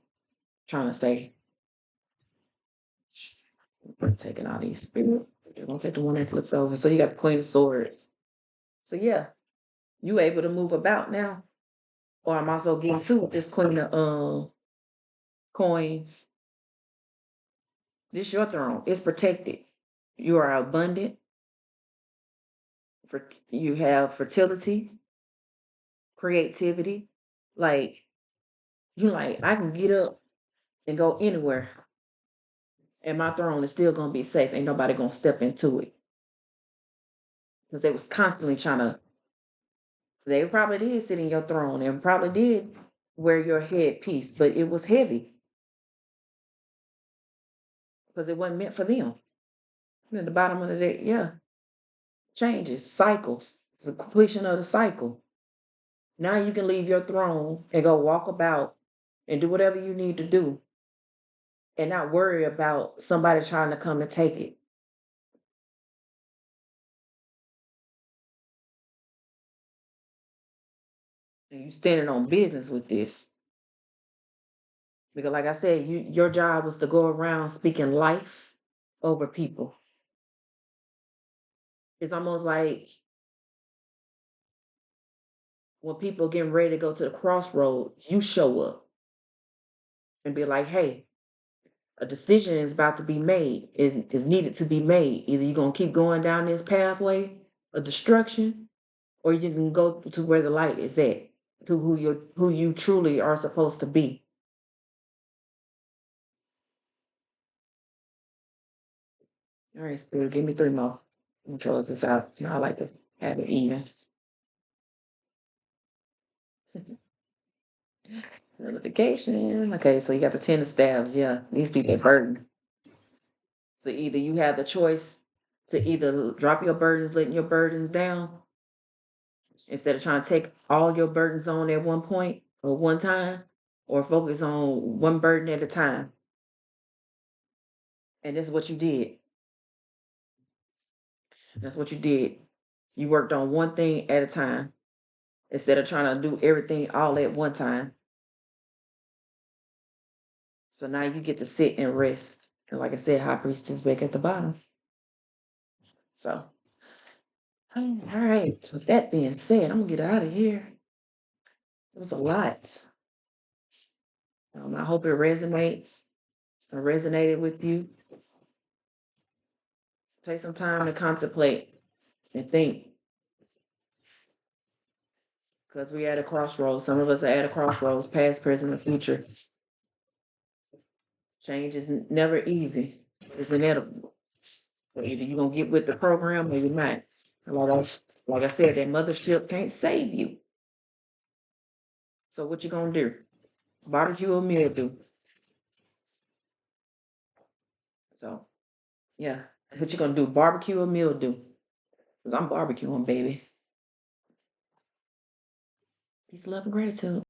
trying to say. We're taking all these spirit. Don't take the one that flipped over. So you got the Queen of Swords. So yeah, you able to move about now. Or I'm also getting to with this Queen of coins. This your throne. It's protected. You are abundant. For you have fertility, creativity. Like you like, I can get up and go anywhere, and my throne is still gonna be safe. Ain't nobody gonna step into it because they was constantly trying to They probably did sit in your throne and probably did wear your headpiece, but it was heavy because it wasn't meant for them. At the bottom of the day, yeah, changes, cycles. It's a completion of the cycle. Now you can leave your throne and go walk about and do whatever you need to do and not worry about somebody trying to come and take it. And you standing on business with this. Because like I said, your job was to go around speaking life over people. It's almost like when people getting ready to go to the crossroads, you show up and be like, hey, a decision is about to be made, is needed to be made. Either you're gonna keep going down this pathway of destruction, or you can go to where the light is at, to who you truly are supposed to be. All right, Spirit, give me 3 more. Let me close this out. It's not like to have it even. Notification. Okay, so you got the 10 of staves. Yeah, these people are burdened. So either you have the choice to either drop your burdens, letting your burdens down, instead of trying to take all your burdens on at one point or one time, or focus on one burden at a time. And this is what you did. That's what you did. You worked on one thing at a time instead of trying to do everything all at one time. So now you get to sit and rest. And like I said, High Priestess back at the bottom. So, all right. With that being said, I'm gonna get out of here. It was a lot. I hope it resonates or resonated with you. Take some time to contemplate and think, because we're at a crossroads. Some of us are at a crossroads, past, present, and future. Change is never easy. It's inevitable. So either you're gonna get with the program or you're not. Like I said, that mothership can't save you. So what you gonna do? Barbecue or mildew? So yeah, what you gonna do? Barbecue or mildew? Because I'm barbecuing, baby. Peace, love, and gratitude.